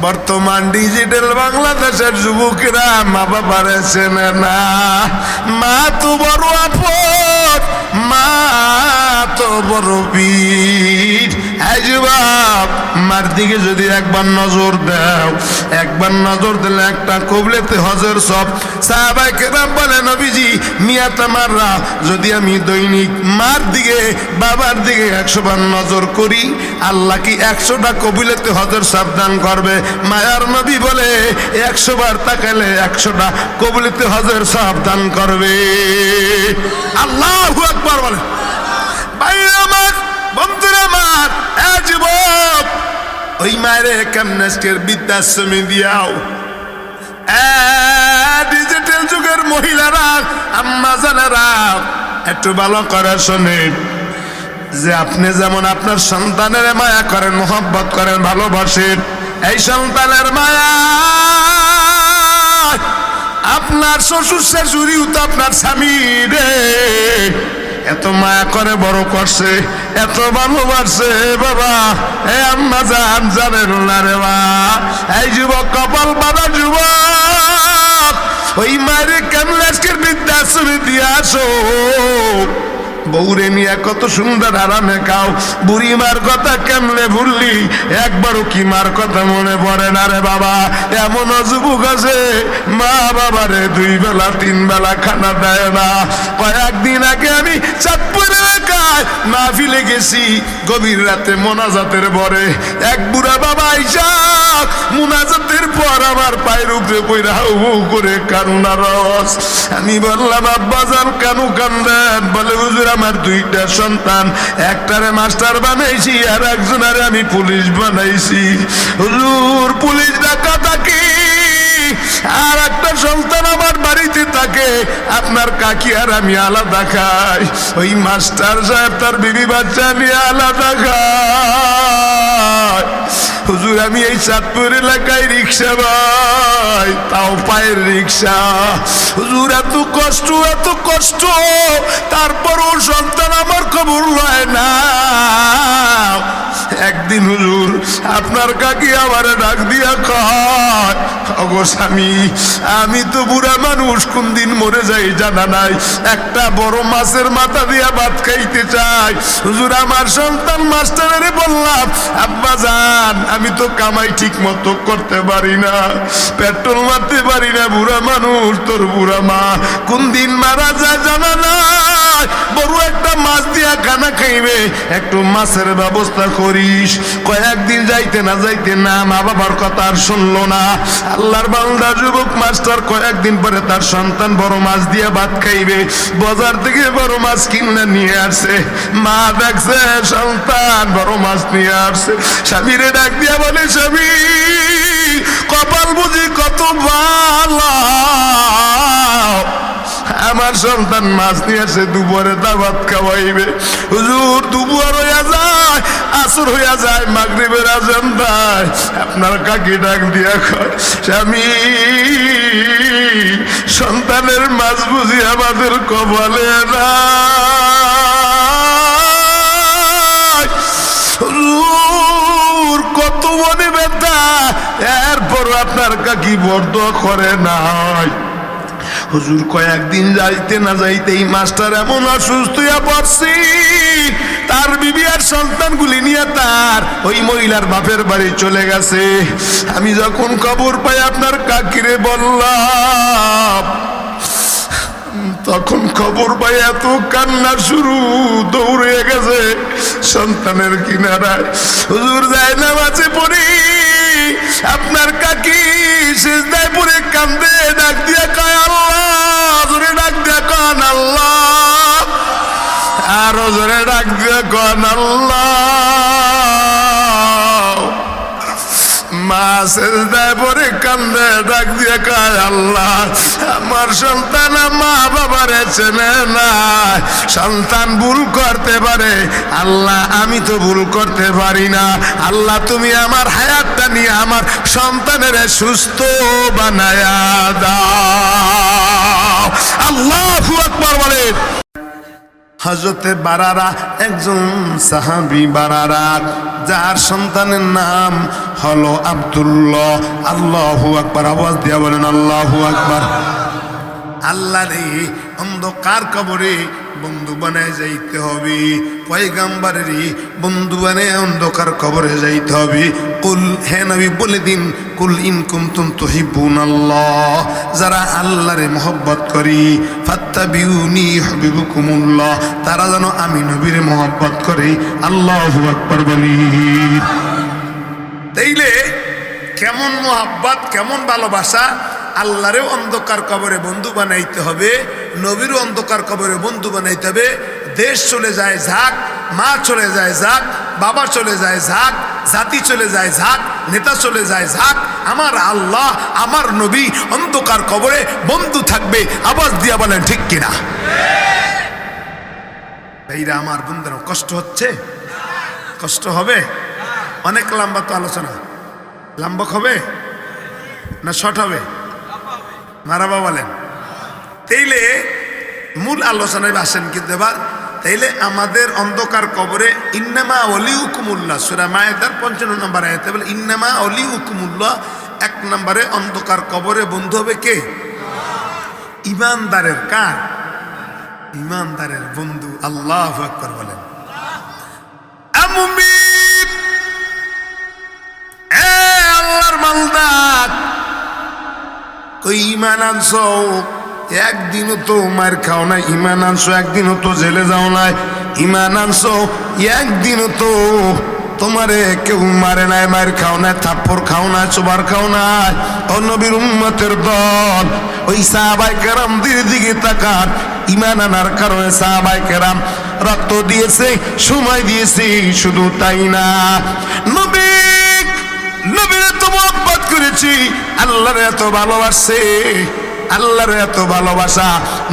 বর্তমান ডিজিটাল বাংলাদেশের যুবকেরা মা বাবারে চেনে না। মা তো বড় আপদ, মা তো বড় পীর। এই যুবক, মার দিকে যদি একবার নজর দাও, একবার নজর দিলে একটা কবলেতে হজের সব। সাহাবায়ে কেরাম বলে, নবীজি মিয়া তামাররা, যদি আমি দৈনিক মার দিকে বাবার দিকে 100 বার নজর করি, আল্লাহ কি 100টা কবুলেতে হজের সব দান করবে? মায়ার নবী বলে 100 বার তাকালে 100টা কবুলেতে হজের সব দান করবে। আল্লাহু আকবার বলে। ভাইরা আমার, বন্ধুরা আমার, এ যুবক, ওই মায়ের কেমনেস্টের বৃদ্ধাশ্রমে দিয়াও। ডিজিটাল যুগের মহিলারা, আম্মা জানেরা, একটু ভালো করে শোনেন যে আপনি যেমন আপনার সন্তানের মায়া করেন, মোহব্বত করেন, ভালোবাসেন, এই সন্তানের মায়া আপনার শ্বশুর শাশুড়িও তো আপনার স্বামী রে এত মায়া করে বড় করছে, এত ভালোবাসে বাবা। এ আম্মা জানেন না রে মা। এই যুবক, কপাল বাবা যুবক, ওই মায়ের কেমন আজকের বৃদ্ধাশ্রমে দিয়ে আসো। বউরে নিয়ে কত সুন্দর আরামে খাও, বুড়ি মার কথা কেমনে ভুললি? একবারও কি মার কথা মনে পড়ে না রে বাবা? এমন যুবক আছে মা বাবারে 2 বেলা 3 বেলা খানা দেয় না। কয়েকদিন আগে আমি চাঁদপুর এলাকায় মাহফিলে গেছি, গভীর রাতে মোনাজাতের পরে এক বুড়া বাবা আইসা মোনাজাতের পর আমার পায়ের উপরে পইরা হু করে কান্নার রস। আমি বললাম, আব্বাজান কেন কান্দেন? বলে, হুজুর আমার 2টা সন্তান, একটারে মাস্টার বানাইছি আর একজনারে আমি পুলিশ বানাইছি। হুজুর, পুলিশ ডাকা থাকে আর একটা সন্তান আমার বাড়িতে থাকে, আপনার কাকি আর আমি আলাদা খাই। ওই মাস্টার সাহেব তার বিবি বাচ্চা নিয়ে আলাদা খায়। হুজুর, আমি এই চাঁদপুর এলাকায় রিক্সা ভাই, তাও পায়ের রিক্সা। হুজুর, এত কষ্ট, এত কষ্ট, তারপরও সন্তান আমার খবর লয় না। একদিন হুজুর আপনার কাকি আমারে ডাক দিয়া কয়, ওগো স্বামী, আমি তো বুড়া মানুষ, কোন দিন মরে যাই জানা নাই, একটা বড় মাছের মাথা দিয়া ভাত খাইতে চাই। হুজুর, আমার সন্তান মাস্টারে বললাম, আব্বা জান, আমি তো কামাই ঠিক মতো করতে পারি না, পেট্রোল মারতে পারি না, বুড়া মানুষ, তোর বুড়া মা কোন দিন মারা যায় জানা নাই, বড় একটা মাছ দিয়া খানা খাইবে, একটু মাছের ব্যবস্থা করিস। কয়েকদিন যাইতে না যাইতে না মা বাবার কথা আর শুনলো না। আল্লাহর বান্দা যুবক মাস্টার কয়েকদিন পরে তার সন্তান বড় মাছ দিয়ে ভাত খাইবে, বাজার থেকে বড় মাছ কিনে নিয়ে আসছে। মা দেখছে সন্তান বড় মাছ নিয়ে আসছে, স্বামীরে ডাক দিয়া বলে, স্বামী, কপাল বুঝি কত ভালো, আমার সন্তান মাছ নিয়ে আসে, দুপুরে দাওয়াত খাওয়াইবে। হুজুর, দুপুর হইয়া যায়, আসর হইয়া যায়, মাগরিবের আজান দেয়, আপনার কাকি ডাক দিয়া কয়, স্বামী, সন্তানের মাছ বুঝি আমাদের কপালে না। হুজুর, কত মনে ব্যথা, এরপর আপনার কাকি বরদোয়া করে নাই। হুজুর, কয়েকদিন যাইতে না যাইতেই মাস্টার এমন অসুস্থ হইয়া পড়ছি, তার বিবি আর সন্তানগুলি নিয়ে তার ওই মহিলার বাপের বাড়ি চলে গেছে। আমি যখন খবর পাই আপনার কাকিরে বললাম, তখন খবর পাই এত কান্না শুরু, দৌড়ে গেছে সন্তানের কিনারায়। হুজুর, যায় না মাঝে পড়ি, আপনার কাকি সিজদায় পড়ে কান্দে, ডাক দিয়া কয়, আল্লাহ, জোরে ডাক দিয়া কন আল্লাহ, আরো জোরে ডাক দিয়া কন আল্লাহ। মা সিজদায় পড়ে কান্দে, ডাক দিয়া কয়, আল্লাহ, আমার সন্তান মা বাবারে চেনে না, সন্তান ভুল করতে পারে, আল্লাহ আমি তো ভুল করতে পারি না, আল্লাহ তুমি আমার হায়াতটা নিয়ে আমার সন্তানের সুস্থ বানায়া দাও। আল্লাহু আকবার বলে। হযরতে বারারা একজন সাহাবী, বারারা যার সন্তানের নাম হলো আব্দুল্লাহ। আল্লাহু আকবার, আওয়াজ দিয়া বলেন আল্লাহু আকবার। আল্লাহ রে, অন্ধকার কবরে বন্ধু বানায় যাইতে হবে, পয়গাম্বরেরই বন্ধু বানায় অন্ধকার কবরে যাইতে হবে। কুল, হে নবী বলে দিন, কুল ইন কুনতুম তুহিব্বুনাল্লাহ, যারা আল্লাহরে মহব্বত করি, ফাত্তাবিউনি ইউহিব্বুকুমুল্লাহ, তারা যেন আমি নবীরে মহব্বত করে। আল্লাহু আকবার বলি। তাইলে কেমন মহব্বত, কেমন ভালোবাসা! আল্লাহরেও অন্ধকার কবরে বন্ধু বানাইতে হবে, নবীরও অন্ধকার কবরে বন্ধু বানাইতে হবে। দেশ চলে যায় ঝাঁক, মা চলে যায় ঝাঁক, বাবা চলে যায় ঝাঁক, জাতি চলে যায় ঝাঁক, নেতা চলে যায় ঝাঁক, আমার আল্লাহ, আমার নবী অন্ধকার কবরে বন্ধু থাকবে। আওয়াজ দিয়া বলেন ঠিক কিনা? এইরা আমার বন্ধুরা, কষ্ট হচ্ছে? কষ্ট হবে? অনেক লম্বা তো আলোচনা, লম্বা হবে না শর্ট হবে? মারাবা বলেন। তাইলে মূল আলোচনায় আসেন কিন্তু এবার। তাইলে আমাদের অন্ধকার কবরে ইন্নামা ওয়ালিউকুমুল্লাহ, সূরা মায়েদার 55 নম্বর আয়াতে বলে ইন্নামা ওয়ালিউকুমুল্লাহ, 1 নম্বরে অন্ধকার কবরে বন্ধু হবে কে? ইমানদারের। কার? ইমানদারের বন্ধু। আল্লাহু আকবার বলেন। মুমিন, এ আল্লাহর বান্দা, ওই ইমান আনছো, একদিনও তো মার খাও না। ইমান আনছো, একদিনও তো জেলে যাও নাই। ইমান আনছো, একদিনও তো তোমারে কেউ মারে নাই, মার খাও না, থাপ্পড় খাও না, চোবার খাও না। ও নবীর উম্মতের দল, ওই সাহাবায়ে কেরামদের দিকে তাকান। ইমান আনার কারণে সাহাবায়ে কেরাম রক্ত দিয়েছে, সময় দিয়েছে। শুধু তাই না, নবীর এত মহব্বত করেছি, আল্লাহর এত ভালোবাসে, আল্লাহর এত ভালোবাসা।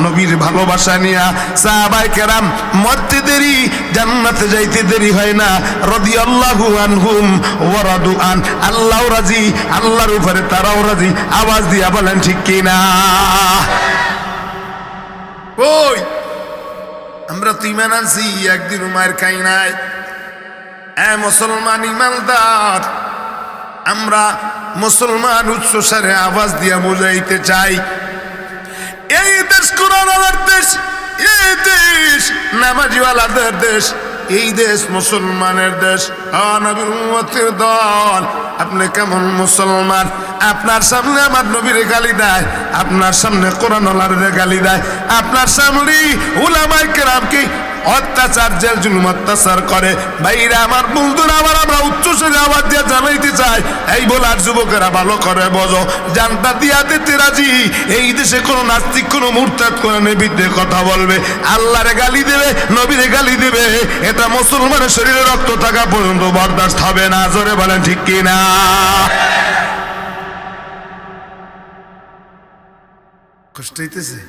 নবীর ভালোবাসা নিয়া সাহাবায়ে কেরাম মরতে দেরি, জান্নাতে যাইতে দেরি হয় না। রাদিয়াল্লাহু আনহুম ওয়া রাদু আন, আল্লাহও রাজি, আল্লাহর উপরে তারাও রাজি। আওয়াজ দিয়া বলেন ঠিক কিনা? ওই আমরা তো ইমান আনছি, একদিন মার খাই নাই। এ মুসলমান ইমানদার, আমরা মুসলমান উচ্চস্বরে আওয়াজ দিয়া বুঝাইতে চাই, এই দেশ কোরআনের দেশ, এই দেশ নামাজিওয়ালাদের দেশ, এই দেশ মুসলমানের দেশ। নবীর উম্মতের দল, আপনি কেমন মুসলমান? আপনার সামনে আমার নবীর গালি দেয়, আপনার সামনে কোরআনওয়ালারে গালি দেয়, আপনার সামনে উলামায়ে কেরামকে অত্যাচার, জেল জুলুম অত্যাচার করে। ভাইরা আমার, বন্ধুরা আমার, আমরা উচ্চস্বরে আওয়াজ দিয়ে জানাইতে চাই, এই বলার যুবকেরা ভালো করে বোঝো, জানটা দিয়া দিতে রাজি। এই দেশে কোনো নাস্তিক, কোনো মুরতাদ, কোনো নেবিদ্যে কথা বলবে, আল্লাহরে গালি দেবে, নবীরে গালি দেবে, এটা মুসলমানের শরীরে রক্ত থাকা পর্যন্ত বরদাস্ত হবে না। জোরে বলেন ঠিক কিনা? কষ্ট হইতেছে?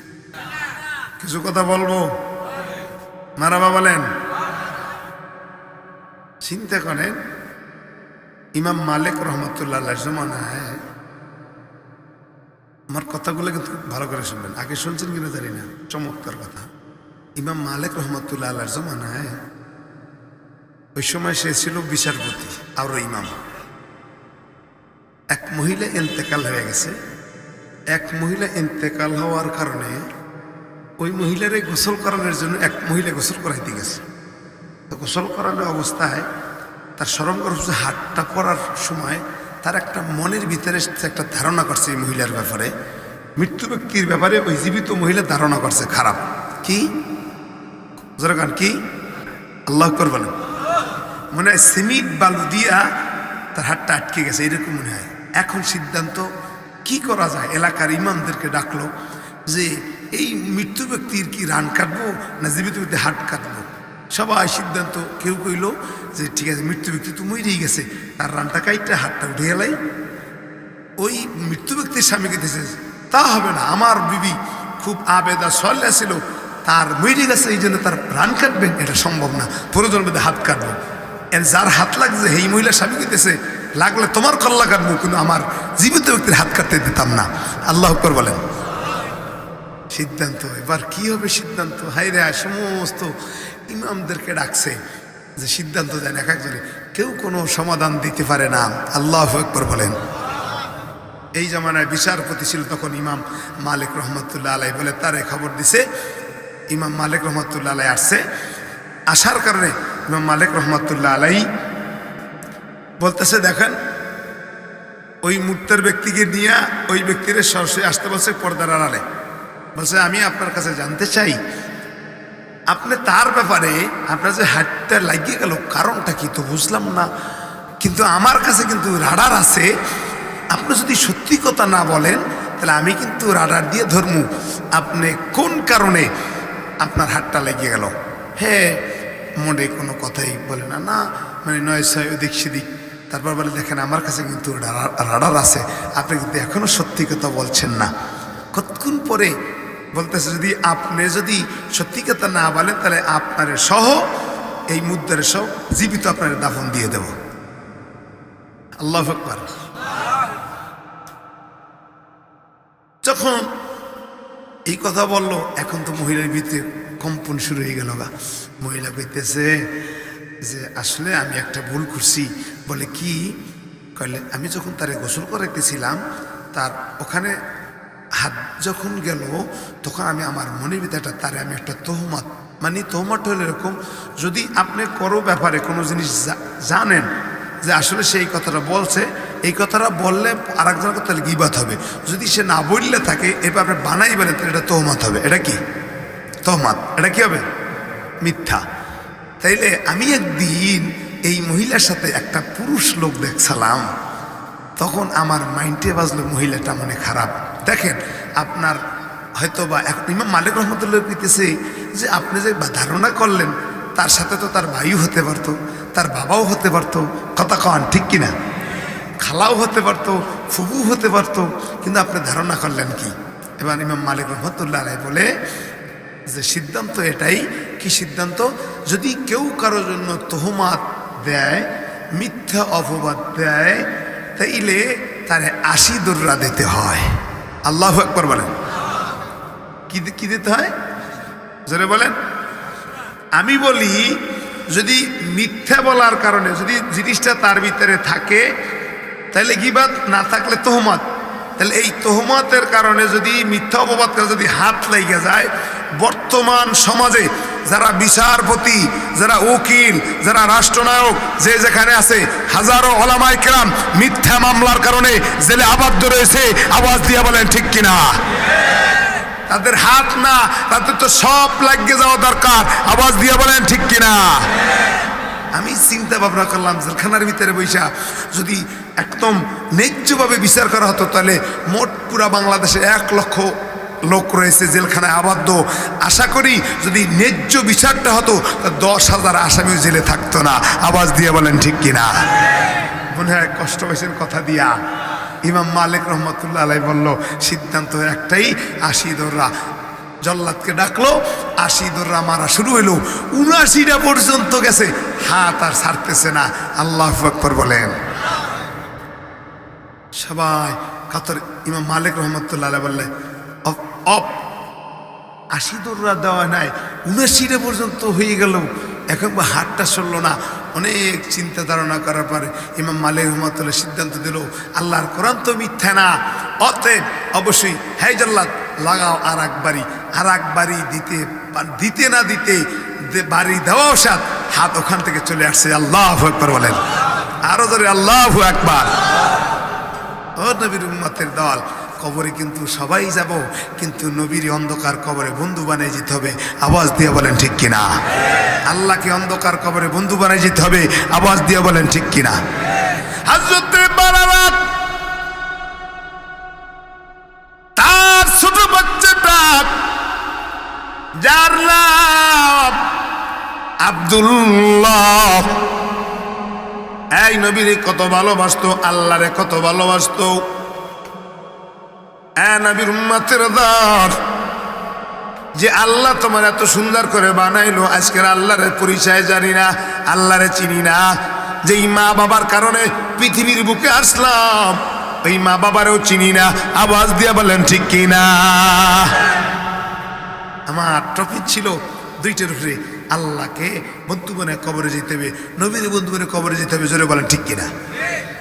কিছু কথা বলবো, মারাবা বলেন। চিন্তা করেন, ইমাম মালিক রহমতুল্লাহ জমানায়, আমার কথাগুলো কিন্তু ভালো করে শুনবেন, আগে শুনছেন কিনা জানি না, চমৎকার কথা। ইমাম মালিক রহমতুল্লাহ জমানায়, ওই সময় সে ছিল বিচারপতি আর ইমাম। এক মহিলা ইন্তেকাল হয়ে গেছে। এক মহিলা ইন্তেকাল হওয়ার কারণে ওই মহিলারে গোসল করানোর জন্য এক মহিলা গোসল করাইতে গেছে। তো গোসল করানোর অবস্থায় তার শরম করছে, হাতটা পড়ার সময় তার একটা মনের ভিতরে একটা ধারণা করছে এই মহিলার ব্যাপারে, মৃত্যু ব্যক্তির ব্যাপারে ওই জীবিত মহিলা ধারণা করছে খারাপ। কি জোরগান? কি? আল্লাহ আকবার বলেন। মনে হয় সিমেন্ট বালু দিয়া তার হাতটা আটকে গেছে, এরকম মনে হয়। এখন সিদ্ধান্ত কি করা যায়, এলাকার ইমামদেরকে ডাকলো যে এই মৃত্যু ব্যক্তির কি রান কাটবো না জীবিত ব্যক্তির হাত কাটবো। সবাই সিদ্ধান্ত, কেউ কইল যে ঠিক আছে, মৃত্যু ব্যক্তি তো মরেই গেছে, তার রানটা কাইটা হাতটা উঠে গেলাই। ওই মৃত্যু ব্যক্তির স্বামীকে দিয়েছে, তা হবে না, আমার বিবি খুব আবেদা সল্লা ছিল, তার মরে গেছে, এই জন্য তার রান কাটবেন, এটা সম্ভব না, প্রয়োজন বোধে হাত কাটবো। এর যার হাত লাগছে এই মহিলার স্বামীকে দিয়েছে, লাগলে তোমার কল্লা কাটবো, কিন্তু আমার জীবিত ব্যক্তির হাত কাটতে দিতাম না। আল্লাহ আকবার বলেন। সিদ্ধান্ত। এবার কি হবে সিদ্ধান্ত? হায়রে, সমস্ত ইমামদেরকে ডাকছে যে সিদ্ধান্ত দেন এক একজনে, কেউ কোনো সমাধান দিতে পারে না। আল্লাহু আকবার বলেন। এই জামানায় বিচারপতি ছিল তখন ইমাম মালিক রহমতুল্লাহ আলাই বলে, তারে খবর দিছে। ইমাম মালিক রহমতুল্লাহ আলাই আসছে, আসার কারণে ইমাম মালিক রহমতুল্লাহ আলাই বলতেছে, দেখেন ওই মূর্তের ব্যক্তিকে নিয়ে ওই ব্যক্তির সরাসরি আসতে বলছে পর্দার আড়ালে। বলছে, আমি আপনার কাছে জানতে চাই, আপনি তার ব্যাপারে আপনার যে হাতটা লাগিয়ে গেল কারণটা কি তো বুঝলাম না, কিন্তু আমার কাছে কিন্তু রাডার আছে। আপনি যদি সত্যি কথা না বলেন তাহলে আমি কিন্তু রাডার দিয়ে ধরমু আপনি কোন কারণে আপনার হাতটা লেগে গেল। হ্যাঁ, মনে কোনো কথাই বলে না, না মানে নয় ছয় ওদিক সেদিক। তারপর বলে, দেখেন আমার কাছে কিন্তু রাডার আছে, আপনি কিন্তু এখনো সত্যি কথা বলছেন না। কতক্ষণ পরে বলতেছে, যদি সত্যি কথা না বলেন তাহলে আপনার সহ এই মুদ্রার সহ জীবিত আপনার দাফন দিয়ে দেব। আল্লাহু আকবার। যখন এই কথা বললো, এখন তো মহিলার ভিতরে কম্পন শুরু হয়ে গেল। মহিলা কইতেছে যে আসলে আমি একটা ভুল করছি। বলে, কি? কইলে, আমি যখন তারে গোসল করাইতেছিলাম তার ওখানে হাত যখন গেল তখন আমি আমার মনের ভিতরে তারে আমি একটা তহমত, মানে তহমত হলে এরকম, যদি আপনি কোনো ব্যাপারে কোনো জিনিস জানেন যে আসলে সেই কথাটা বলছে, এই কথাটা বললে আর একজনের কথা গীবাত হবে। যদি সে না বললে থাকে এরপর আপনি বানাই বলেন তাহলে এটা তহমত হবে। এটা কি তহমত? এটা কি হবে? মিথ্যা। তাইলে আমি একদিন এই মহিলার সাথে একটা পুরুষ লোক দেখছিলাম, তখন আমার মাইন্ডে বাজলো মহিলাটা মনে খারাপ। দেখেন, আপনার হয়তো বা ইমাম মালিক রহমতুল্লাহ কইতেছে যে আপনি যে ধারণা করলেন তার সাথে তো তার ভাইও হতে পারতো, তার বাবাও হতে পারতো, কথা কন ঠিক কিনা, খালাও হতে পারতো, ফুবু হতে পারতো, কিন্তু আপনি ধারণা করলেন কি? এবার ইমাম মালিক রহমতুল্লাহ আলাইহি বলে যে সিদ্ধান্ত এটাই। কি সিদ্ধান্ত? যদি কেউ কারোর জন্য তহমাত দেয়, মিথ্যা অপবাদ দেয়, তাইলে তারে 80 দররা দিতে হয়। আল্লাহু আকবার বলেন। কি দিতে হয়? জোরে বলেন। আমি বলি, যদি মিথ্যা বলার কারণে যদি জিনিসটা তার ভিতরে থাকে তাহলে গীবাত, না থাকলে তহমত। তাহলে এই তহমতের কারণে যদি মিথ্যা অপবাদ করে যদি হাত লেগে যায়, বর্তমান সমাজে যারা বিচারপতি, যারা উকিল, যারা রাষ্ট্রনায়ক যে যেখানে আছে, হাজারো ওলামায়ে কেরাম মিথ্যা মামলার কারণে জেলে আবদ্ধ রয়েছে। আওয়াজ দিয়ে বলেন ঠিক কিনা? তাদের হাত না, তাদের তো সব লাগিয়ে যাওয়া দরকার। আওয়াজ দিয়ে বলেন ঠিক কিনা? আমি চিন্তা ভাবনা করলাম, জেলখানার ভিতরে বৈশা যদি একদম ন্যায্যভাবে বিচার করা হতো তাহলে মোট পুরা বাংলাদেশে 1 লক্ষ লোক রয়েছে জেলখানায় আবদ্ধ। আশা করি যদি ন্যায্য বিচারটা হতো তা 10,000 আসামিও জেলে থাকতো না। আওয়াজ দিয়ে বলেন ঠিক কিনা? মনে হয় কষ্ট হয়েছে কথা দিয়া। ইমাম মালিক রহমতুল্লাহ আলাইহি বলল, সিদ্ধান্ত একটাই, 80 দররা। জল্লাদকে ডাকলো, 80 দররা মারা শুরু হইলো। 79টা পর্যন্ত গেছে, হাত আর ছাড়তেছে না। আল্লাহু আকবার বলেন। সবাই কাতর। ইমাম মালিক রহমতুল্লাহ আলাইহি বললেন, 80 দররা দেওয়া নাই, 79টা পর্যন্ত হয়ে গেল, এখন হাতটা সরল না। অনেক চিন্তা ধারণা করার পরে ইমাম মালিক রহমতুল্লাহ সিদ্ধান্ত দিল, আল্লাহর কোরআন তো মিথ্যা না, অতএব অবশ্যই হ্যাঁ জল্লাদ লাগাও আর এক বাড়ি। দিতে না দিতে বাড়ি দেওয়াও সাথ, হাত ওখান থেকে চলে আসছে। আল্লাহু আকবার বলেন। আরো ধরে আল্লাহু আকবার। ও নবীর উম্মতের দল, কবরে কিন্তু সবাই যাব, কিন্তু নবীর অন্ধকার কবরে বন্ধু বানিয়ে যেতে হবে। আওয়াজ দিয়ে বলেন ঠিক কিনা? আল্লাহকে অন্ধকার কবরে বন্ধু বানিয়ে যেতে হবে। আওয়াজ দিয়ে বলেন ঠিক কিনা? হযরত বারারাত তার ছোট বাচ্চাটা, যার নাম আব্দুল্লাহ, এই নবীর কত ভালোবাসতো, আল্লাহরে কত ভালোবাসতো। নবীর উম্মতের দল, যে আল্লাহ তোমার এত সুন্দর করে বানাইলো, আজকের আল্লাহর পরিচয় জানি না, আল্লাহরে চিনি না। যেই মা বাবার কারণে পৃথিবীর বুকে আসলাম, ওই মা বাবারও চিনি না। আওয়াজ দিয়ে বলেন ঠিক কিনা? আমার টপিক ছিল দুইটার উপরে, আল্লাহকে বন্ধু বানায় কবরে যেতে হবে, নবীর বন্ধু বানায় কবরে যেতে হবে। জোরে বলেন ঠিক কিনা?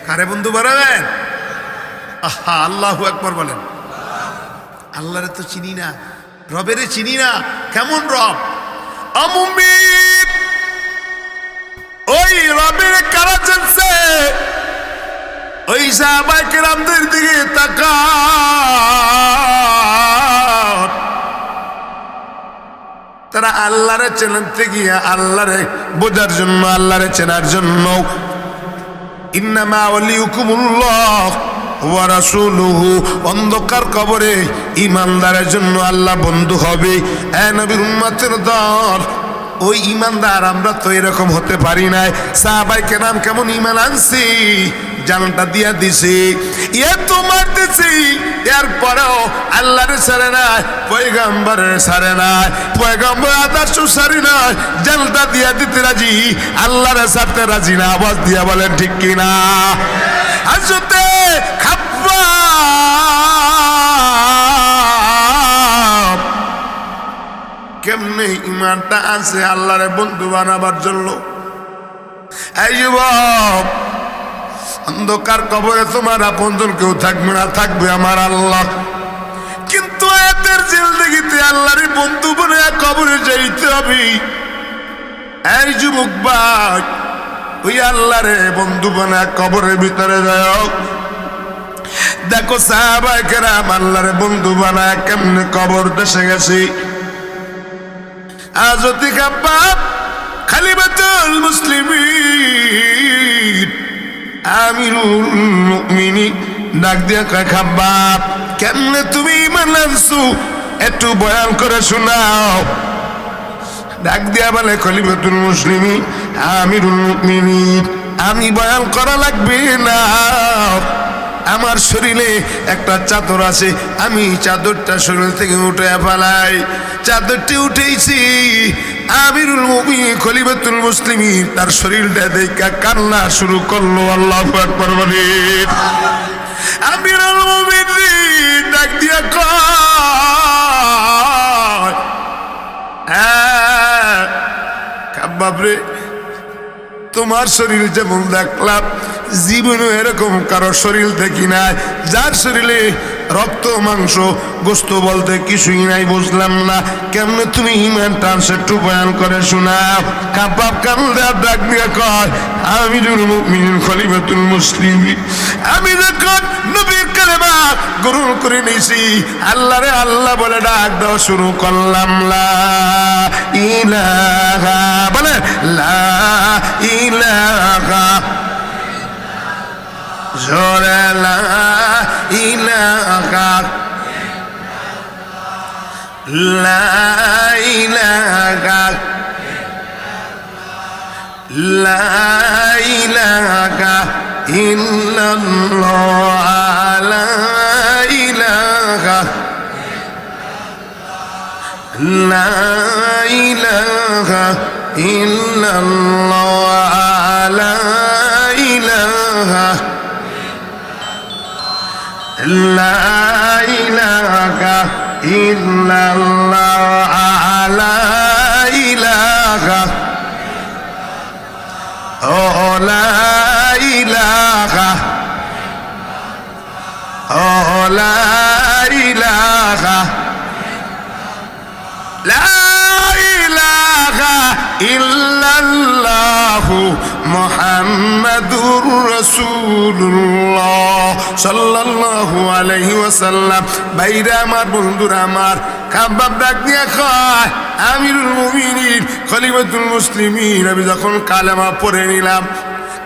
কারে বন্ধু বানাবেন? আহা, আল্লাহু আকবার বলেন। আল্লাহরে তো চিনি না, রবেরে চিনি না। কেমন রব? আমুমিন। ওই রবের কারা জানছে? ওই সাহাবায়ে কেরামদের দিকে তাকান, তারা আল্লাহরে চেনাতে গিয়া আল্লাহরে বোঝার জন্য, আল্লাহরে চেনার জন্য ইন্নামা ওয়ালিউকুমুল্লাহ ওয়া রাসূলুহু, অন্ধকার কবরে ইমানদারের জন্য আল্লাহ বন্ধু হবে। এ নবীর উম্মতের দল, ওই ইমানদার আমরা তো এরকম হতে পারি নাই। সাহাবায়ে কেরাম কেমন ইমান আনছি, জানটা দিয়া দিছি, এ তোমার দিছি, এরপরেও আল্লাহরে ছাড়ে নাই, পয়গম্বরের ছাড়ে নাই, পয়গম্বর আদর্শ ছাড়ি নাই, জানটা দিয়া দিতে রাজি, আল্লাহরে ছাড়তে রাজি না। আওয়াজ দিয়া বলেন ঠিক কিনা? হযরতে খাব্বাব কেমনে ইমানটা আছে আল্লাহরে বন্ধু বানাবার জন্য। এই যুবক, অন্ধকার কবরে তোমার আপনজন কেউ থাকবে না, থাকবে আমার আল্লাহ। কিন্তু এদের জিন্দেগিতে আল্লাহরে বন্ধু বানায় কবরে যাইতে হবে। এই যুবক ভাই, ওই আল্লাহরে বন্ধু বানায় কবরের ভিতরে যাও। দেখো সাহাবায়ে কেরাম আল্লাহরে বন্ধু বানায় কেমনে কবর দেশে গেছে। হযরত খাব্বাব খলিফাতুল মুসলিমিন আমিরুল মুমিনিন ডাক দিয়া কয়, খাব্বাব কেমনে তুমি ঈমান আনছো একটু বয়ান করে শোনাও। ডাক দিয়া বলে, খলিফাতুল মুসলিমিন আমিরুল মুমিনিন, আমি বয়ান করা লাগবে না, আমার শরীরে একটা চাদর আছে, আমি চাদরটা শরীর থেকে উঠে ফেলাই। চাদরটি উঠেছি, আমিরুল মুমিনিন খলিফাতুল মুসলিমিন তার শরীরটা দেখে কান্না শুরু করলো। আল্লাহু আকবার বলেন। আমিরুল মুমিনিন ডাক দিয়া কয়, খাব্বাব রে, তোমার শরীর যেমন দেখলাম, জীবনে এরকম কারো শরীর দেখি নাই, যার শরীরে রক্ত মাংস গোস্ত বলতে কিছুই নাই। বুঝলাম না কেমনে তুমি ঈমান টানছো, একটু বয়ান করে শোনাও। খাব্বাব কান্দে ডাক দিয়ে কয়, আমিরুল মুমিনিন খলিফাতুল মুসলিমিন, আমি যখন নবীর কালেমা গ্রহণ করে নিয়েছি, আল্লাহরে আল্লাহ বলে ডাক দাও শুরু করলাম, লা ইলাহা, বলে লা ইলাহা, জোরে লা ইলাহা, লা ইলাহা, লা ইলাহা ইল্লাল্লাহ, লা ইলাহা, লা ইলাহা ইল্লাল্লাহ, লা ইলাহা, লা ইলাহা ইল্লাল্লাহ, লা ইলাহা, ও লা ইলাহা, ও লা ইলাহা, লা ইলাহা ইল্লাল্লাহু মুহাম্মাদুর রাসূলুল্লাহ সাল্লাল্লাহু আলাইহি ওয়াসাল্লাম। ভাইরা আমার, বন্ধুরা আমার, খাব্বাব ডাক দিয়া কয়, আমিরুল মুমিনিন খলিফাতুল মুসলিমিন, আমি যখন কালেমা পড়ে নিলাম,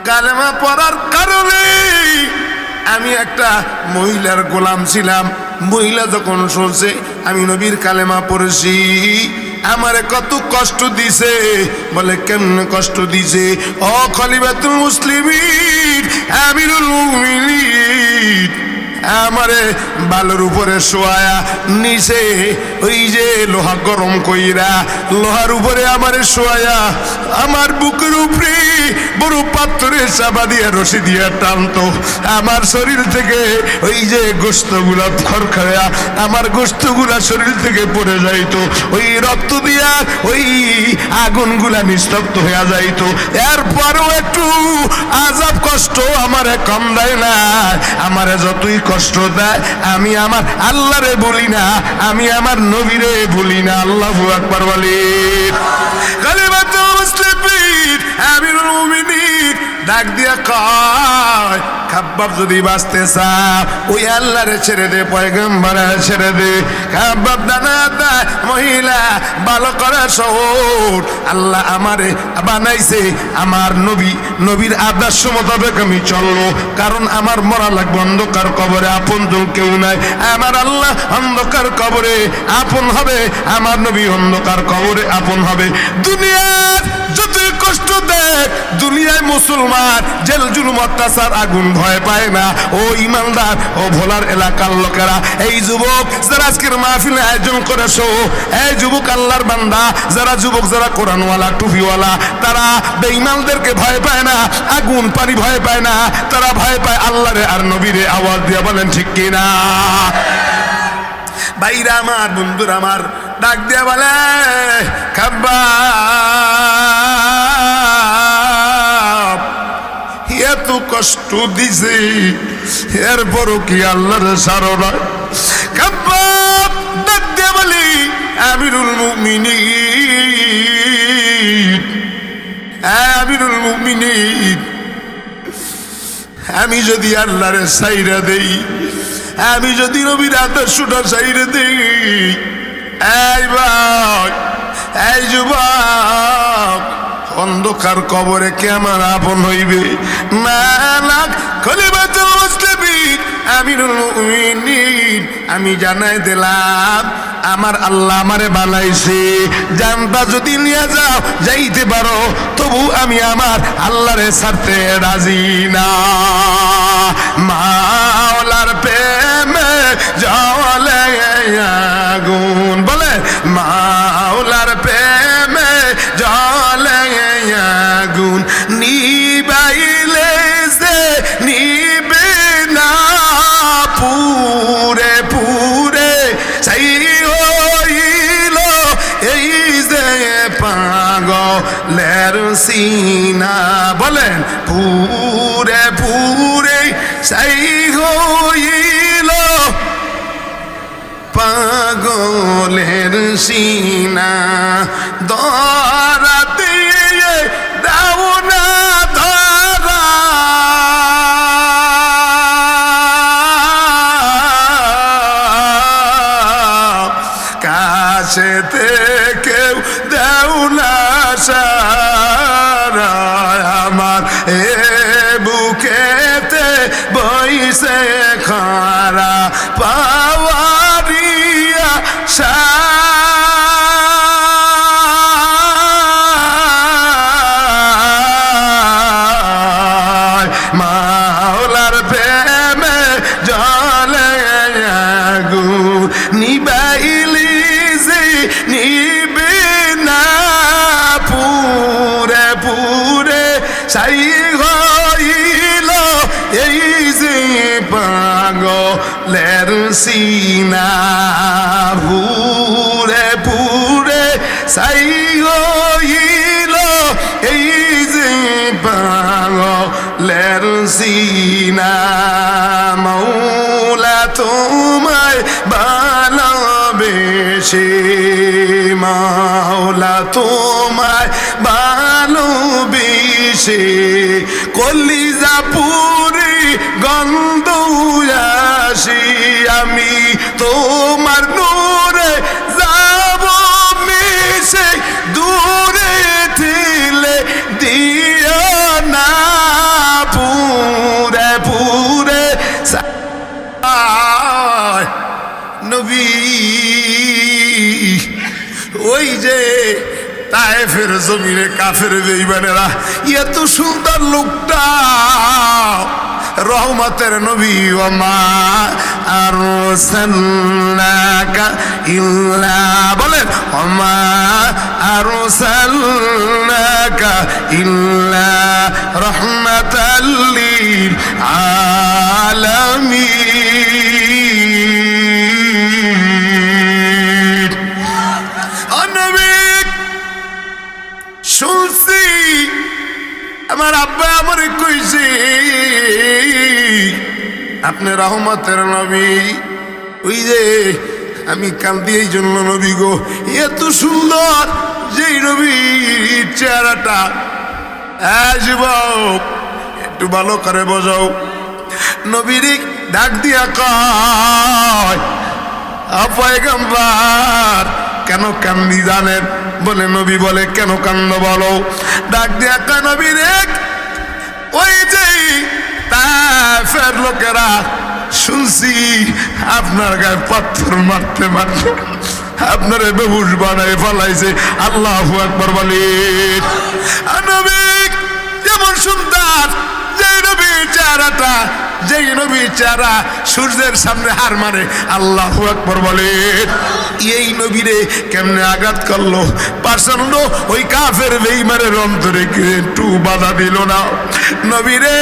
কালেমা পড়ার কারণে আমি একটা মহিলার গোলাম ছিলাম। মহিলা যখন শুনছে আমি নবীর কালেমা পড়েছি, আমারে কত কষ্ট দিছে। বলে কেমনে কষ্ট দিছে? ও খলিফাতুল মুসলিমিন আমিরুল মুমিনিন, আমারে বালুর উপরে শোয়া নিচে ওই যে লোহা গরম কইরা লোহার উপরে আমারে শোয়া আমার বুকের উপরে বড় পাথরের চাপা দিয়ে রশি দিয়ে টানতো আমার শরীর থেকে ওই যে গোশতগুলা খরখরা আমার গোশতগুলা শরীর থেকে পড়ে যাইতো ওই রক্ত দিয়া ওই আগুনগুলা নিস্তব্ধ হয়ে যাইতো এরপরও একটু আযাব কষ্ট আমারে কম দেয় না আমারে যতই কষ্ট দেয় আমি আমার আল্লাহরে বলি না আমি আমার নবীরে বলি না আল্লাহু আকবার বলি কালিমাতুল মুসলিমিন আমিরুল মুমিনিন ডাক দিয়া কয় খাব্বাব যদি বাঁচতে চাও ওই আল্লাহরে ছেড়ে দে পয়গম্বরে ছেড়ে দে খাব্বাব দানাদা মহিলা ভালো করা শহর আল্লাহ আমারে বানাইছে আমার নবীর আদর্শ মোতাবেক আমি চলবো কারণ আমার মরা লাগবে অন্ধকার কবরে আপনজন কেউ নাই আমার আল্লাহ অন্ধকার কবরে আপন হবে আমার নবী অন্ধকার কবরে আপন হবে দুনিয়ার যতই কষ্ট দেয় দুনিয়ায় মুসলমান জেল জুলুম অত্যাচার আগুন ভয় পায় না ও ইমানদার ও ভোলার এলাকার লোকেরা এই যুবক যারা আজকের মাহফিলে আয়োজন করেছো এই যুবক আল্লাহর বান্দা যারা যুবক যারা কোরআনওয়ালা টুপিওয়ালা তারা বেঈমানদেরকে ভয় পায় না আগুন পানি ভয় পায় না তারা ভয় পায় আল্লাহরে আর নবীরে আওয়াজ দিয়ে বলেন ঠিক কিনা ভাইরা আমার বন্ধুরা আমার ডাক দিয়া বলে খাব্বাব এত কষ্ট দিছে এরপরও কি আল্লাহর সারো নয় খাব্বাব ডাক দিয়া বলি আমিরুল মুমিনিন আমিরুল মুমিনিন আমি যদি আল্লাহরে সাইরা দেই আমি যদি নবীর আদর্শটা সাইরে দেই এই ভাই এই যুবক অন্ধকার কবরে কে আমার আপন হইবে মালাক খলিফাতুল মুসলিমিন আমিরুল মুমিনিন আমি জানাই দিলাম আমার আল্লাহ আমারে বানাইছে জানটা যদি নিয়ে যাও যাইতে পারো তবু আমি আমার আল্লাহরে ছাড়তে রাজি না মাওলার প্রেমে জ্বলে আগুন বলে মাওলার প্রেমে জ্বলে আগুন নিবাইলে যে নিবে না পুরে পুরে সেই হইল এই যে পাগলের সিনা বলেন পুরে পুরে সেই হইল পাগলের সিনা দরা দিয়ে দাও না ধরা কাছেতে কেউ দেও না সারা আমার এ বুকেতে বইসে খারা পাওয়ারিয়া মাওলার প্রেমে জলে আগুন নিবাইলি যে নিবে না পুরে পুরে সাই হইল এই যে পাগলের সিনা পুরে পুরে সাই হইল এই যে পাগলের সিনা মৌলা তোমায় ভালোবেসে মাওলা তোমায় ভালোবেসে কলিজা পুরি গন্ধ আসি আমি তোমার নূরে যাব মিশে দূরে থিলে দিও না পুরে পুরে নবী ওই যে তায়েফের জমিনে কাফের বেঈমানেরা এত সুন্দর লোকটা রহমতের নবী ওমা আরসালনাকা ইল্লা বলেন ওমা আরসালনাকা ইল্লা রাহমাতাল লিল আলামিন। ও নবী শুনছি আমার আব্বা আমার কইছে আপনি রহমতের নবী। ওই যে আমি কান্দি এই জন্য নবী গো, এত সুন্দর যেই নবীর চেহারাটা। যুবক একটু ভালো করে বোঝাও। নবীর ডাক দিয়া কয় পয়গম্বর কেন কান্দি জানেন? বলে নবী বলে কেন কান্দ বলো? ডাক দিয়া কয় নবী রে, ওই যে তায়েফের লোকেরা শুনছি আপনার গায়ে পাথর মারতে মারতে আপনারে বেহুশ বানায় ফেলাইছে। আল্লাহু আকবার বলেন। নবী যেমন সুন্দর, যেই নবীর চেহারাটা, যেই নবীর চেহারা সূর্যের সামনে হার মানে। আল্লাহু আকবার বলেন। এই নবীরে কেমনে আঘাত করলো পাষণ্ড ওই কাফের বেঈমানের অন্তরে একটু বাধা দিল না। নবীরে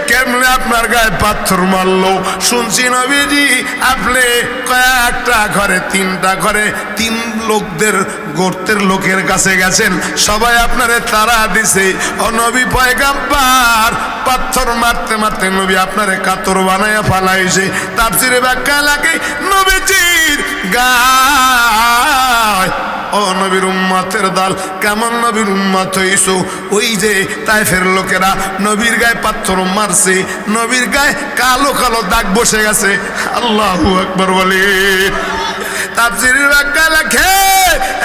কেমনে আপনার গায়ে পাথর মারলো? শুনছি নবীজি আপনি কয়েকটা ঘরে, 3টা ঘরে 3 লোকদের গোত্রের লোকের কাছে গেছেন, সবাই আপনারে তাড়া দিছে। ও নবী পয়গম্বর পাথর মারতে মারতে নবী আপনারে কাতর বানায়া ফালাইছে। তাফসীরে ব্যাখ্যা লাগে নবীজির গায় ও নবীর উম্মতের দল কেমন নবীর উম্মত হইছো? ওই যে তায়েফের লোকেরা নবীর গায়ে পাথর মারছে, নবীর গায়ে কালো কালো দাগ বসে গেছে। আল্লাহু আকবার বলে। তাফসীরের ব্যাখ্যা লেখে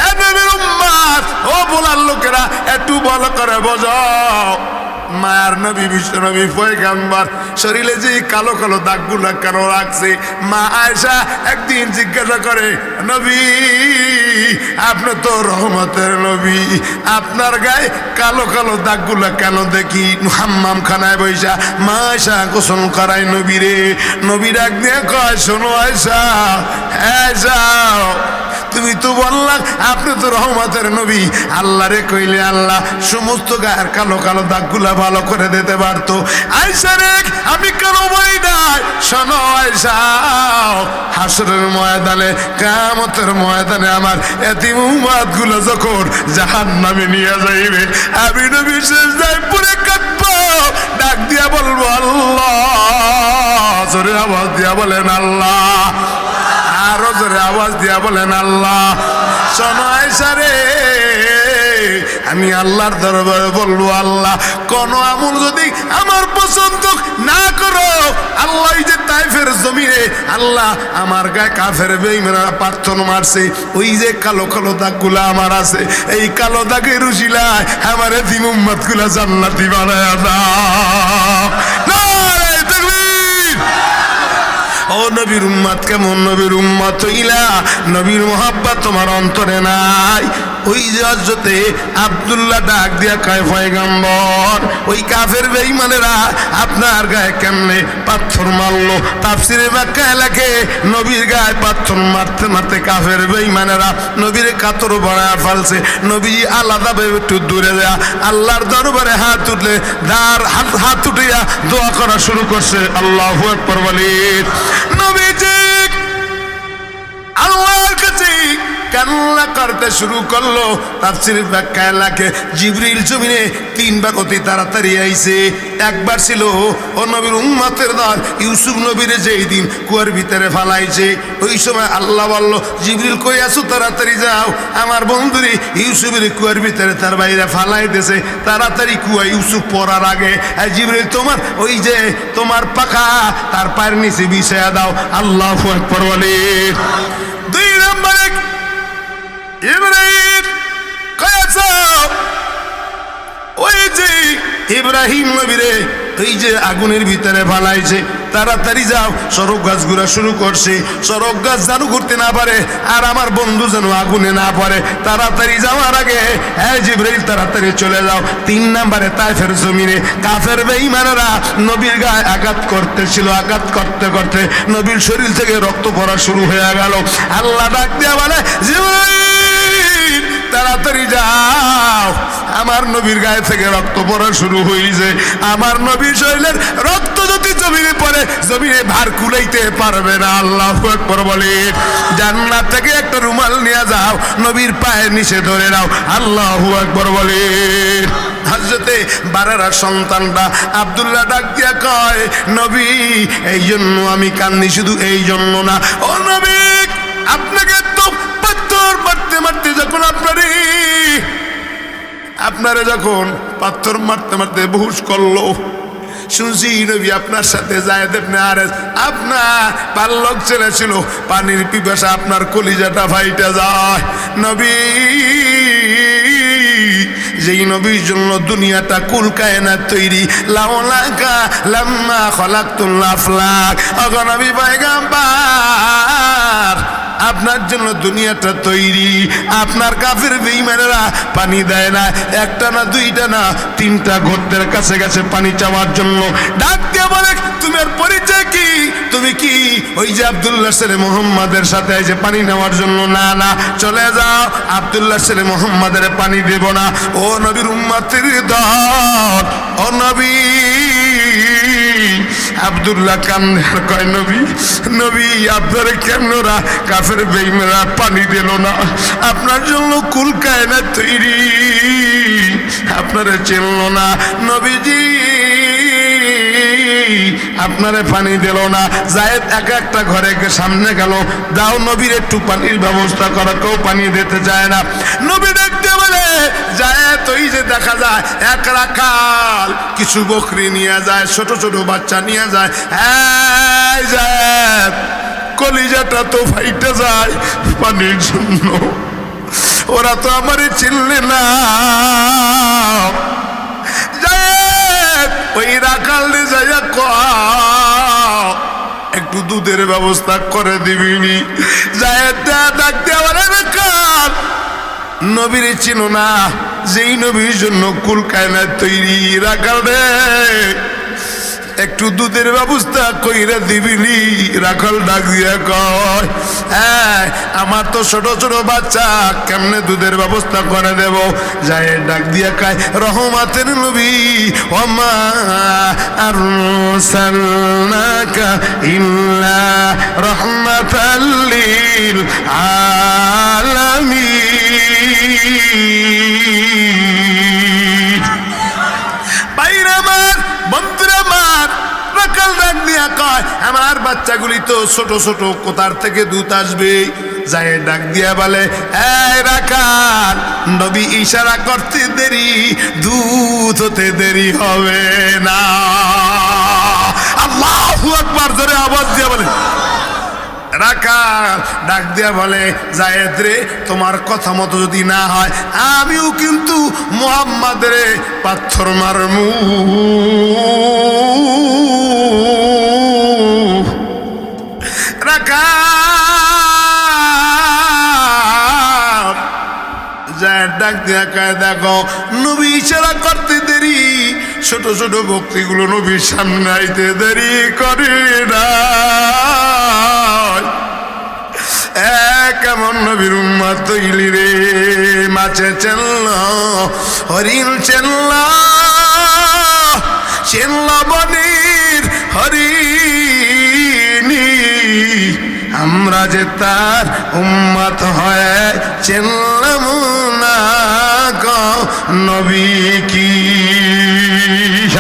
এ নবীর উম্মত, ও বলার লোকেরা একটু ভালো করে বোঝাও। মায়ার নবী বিশ্ব নবী পয়গম্বর শরীরে যে কালো কালো দাগগুলা কেন রাখছে? মা আয়েশা একদিন জিজ্ঞাসা করে নবী আপনি তো রহমতের নবী, আপনার গায়ে কালো কালো দাগগুলা কেন দেখি? হাম্মাম খানায় বৈশা মা আয়েশা গোসল করায় নবীরে। নবী ডাক দিয়ে কয় শোনো আয়েশা, যাও তুমি তো বললা আপনি তো রহমতের নবী। আল্লাহ রে কইলে আল্লাহ সমস্ত গায়ের কালো কালো দাগগুলা ভালো করে দিতে পারতো। আয়েশা রে আমি কেন বই নাই? শোনো আয়েশা, হাসরের ময়দানে কিয়ামতের ময়দানে আমার এতিম উম্মতগুলো যখন জাহান্নামে নিয়ে যাইবে, আমি নবী সিজদায় পড়ে কাঁদবো, ডাক দিয়া বলবো আল্লাহ। জোরে আওয়াজ দিয়া বলেন আল্লাহ, আরো জোরে আওয়াজ দিয়া বলেন আল্লাহ। শোনো আয়েশা রে, আমি আল্লাহর দরবারে বলবো আল্লাহ কোন আমল যদি আমার পছন্দ না করো, আল্লাহ যে তায়েফের জমিনে আল্লাহ আমার গায়ে কাফের বেঈমানরা পাথর মারছে, ওই যে কালো কালো দাগগুলা আমার আছে, এই কালো দাগের উশিলায় আমার এতিম উম্মতগুলা জান্নাতি বানায়া দাও। নারে তাকবীর। ও নবীর উম্মত কেমন নবীর উম্মত হইলা? নবীর মোহাব্বত তোমার অন্তরে নাই। ওই যে হযরতে আব্দুল্লাহ ডাক দিয়া কয় পয়গম্বর ওই কাফের বেঈমানেরা আপনার গায়ে কেমনে পাথর মারলো? তাফসীরে ব্যাখ্যা লেখে নবীর গায়ে পাথর মারতে মারতে কাফের বেঈমানেরা নবীর কাতর বানায় ফেলছে। নবী আলাদাভাবে একটু দূরে যায় আল্লাহর দরবারে হাত উঠলে হাত উঠিয়া দোয়া করা শুরু করছে। আল্লাহু আকবার বলেন। নবীজি আল্লাহর কাছে কান্না করতে শুরু করলো। তাফসীরের ব্যাখ্যায় লাগে জিবরিল জমিনে 3 বার অতি তাড়াতাড়ি আইছে। একবার ছিল ও নবীর উম্মতের দল ইউসুফ নবীরে যেই দিন কুয়ার ভিতরে ফালাইছে, ওই সময় আল্লাহ বলল জিবরিল কই আছো, তাড়াতাড়ি যাও আমার বন্ধুরে ইউসুফের কুয়ার ভিতরে তার বাইরে ফালাই দিয়েছে, তাড়াতাড়ি কুয়া ইউসুফ পড়ার আগে জিবরিল তোমার ওই যে তোমার পাখা তার পায়ের নিচে বিছায়া দাও। আল্লাহু আকবার বলেন। 2 নম্বরে ইব্রাহিম কয়েছে ওই যে ইব্রাহিম নবীরে ওই যে আগুনের ভিতরে ফালাইছে, তাড়াতাড়ি যাও। সড়ক গাছ ঘুরা শুরু করছে, সড়ক গাছ যেন ঘুরতে না পারে আর আমার বন্ধু যেন আগুনে না পড়ে। তাড়াতাড়ি যাওয়ার আগে হ্যাঁ জিবরাইল তাড়াতাড়ি চলে যাও। 3 নম্বরে তায়েফের জমিনে কাফের বেঈমানেরা নবীর গায়ে আঘাত করতেছিল, আঘাত করতে করতে নবীর শরীর থেকে রক্ত পড়া শুরু হয়ে গেল। আল্লাহ ডাক দিয়া বলে জিবরাইল তাড়াতাড়ি যাও, আমার নবীর গায়ে থেকে রক্ত পড়া শুরু হয়েছে। আমার নবীর শরীরের রক্ত যদি জমিনে পড়ে জমিনে ভার কুলাইতে পারবে না। আল্লাহু আকবার বলে। জান্নাত থেকে একটা রুমাল নিয়ে যাও, নবীর পায়ের নিচে ধরে নাও। আল্লাহু আকবার বলে। হযরতে বারারার সন্তানটা আব্দুল্লাহ ডাক দিয়া কয়, নবী এই জন্য আমি কান্দি, শুধু এই জন্য না, ও নবী আপনাকে তো পাথর মারতে মারতে যখন আপনারে যখন পাথর মারতে মারতে বেহুশ করলো, শুনছি নবী আপনার সাথে যায়েদ ইবনে হারেস আপনার পালক ছেলে ছিল, পানির পিপাসা আপনার কলিজাটা ফাইটা যায়। নবী যেই নবীর জন্য দুনিয়াটা কুল কায়নাত তৈরি, লাউলাকা লাম্মা খলাকতুল আফলাক। ওগো নবী পয়গম্বর আপনার জন্য দুনিয়াটা তৈরি। আপনার কাফের বেঈমানেরা পানি দেয় না, একটা না দুইটা না 3টা গর্তের কাছে গেছে পানি চাওয়ার জন্য। ডাক দিয়ে বলে তোমার পরিচয় কি? তুমি কি ওই যে আব্দুল্লাহ ছেলে মুহাম্মাদের সাথে এই যে পানি নেওয়ার জন্য? না না, চলে যাও, আব্দুল্লাহ ছেলে মুহাম্মাদের পানি দেব না। ও নবীর উম্মতের দল, ও নবী। আব্দুল্লাহ কান্দে কয়, নবী নবী আপনারে কেমনরা কাফের বেঈমানরা পানি দিল না? আপনার জন্য কুল কায়নাত তৈরি, আপনারে চিনল না নবীজি, আপনারে পানি দিল না। যায়েদ একটা ঘরে সামনে গেল, দাও নবীর একটু পানির ব্যবস্থা করা, কেউ পানি দিতে চায় না। নবী দেখতে বলে যায়েদ ওই যে দেখা যায় এক রাখাল কিছু বকরি নিয়ে যায়, ছোট ছোট বাচ্চা নিয়ে যায়। হ্যাঁ যায়েদ কলিজাটা তো ফাইটে যায় পানির জন্য, ওরা তো আমারে চিনলে না। ওই রাখাল যাইয়া একটু দুধের ব্যবস্থা করে দিবিনি। যায়েদ ডাক দেওয়া রাখাল, নবীর চিনো না, যেই নবীর জন্য কুল কায়নাত তৈরি, রাখাল রে একটু দুধের ব্যবস্থা কইরা দিবিনি? রাখাল ডাক দিয়া কয়, হ্যাঁ আমার তো ছোট ছোট বাচ্চা, কেমনে দুধের ব্যবস্থা করে দেব? যায় ডাক দিয়া কয়, রহমাতের নবী ওমা আরসালনাকা ইল্লা রাহমাতাল লিল আলামিন। বাইরে আমার বন্ধুরা আমার, রাখাল ডাক দিয়া কয়, আমার বাচ্চাগুলি তো ছোট ছোট, কোথার থেকে দুধ আসবে? যায় ডাক দিয়া বলে, এই রাখাল, নবী ইশারা করতে দেরি, দুধ হতে দেরি হবে না। আল্লাহু আকবার জোরে আওয়াজ দিয়া বলে। রাখাল ডাক দিয়া বলে, যায়েদ রে তোমার কথা মতো যদি না হয় আমিও কিন্তু মুহাম্মাদের পাথর মারমু। রাখাল যায়েদ ডাক দিয়া কয়, দেখো নবী ইশারা করতে দেরি, ছোট ছোট বকরিগুলো নবীর সামনে আইতে দেরি করে না। কেমন নবীর উম্মত তৈলি রে, মাছে চেনল হরিণ চেনল, চেনল বনির হরিণী, আমরা যে তার উম্মত হয় চেনলাম না গো নবী কি।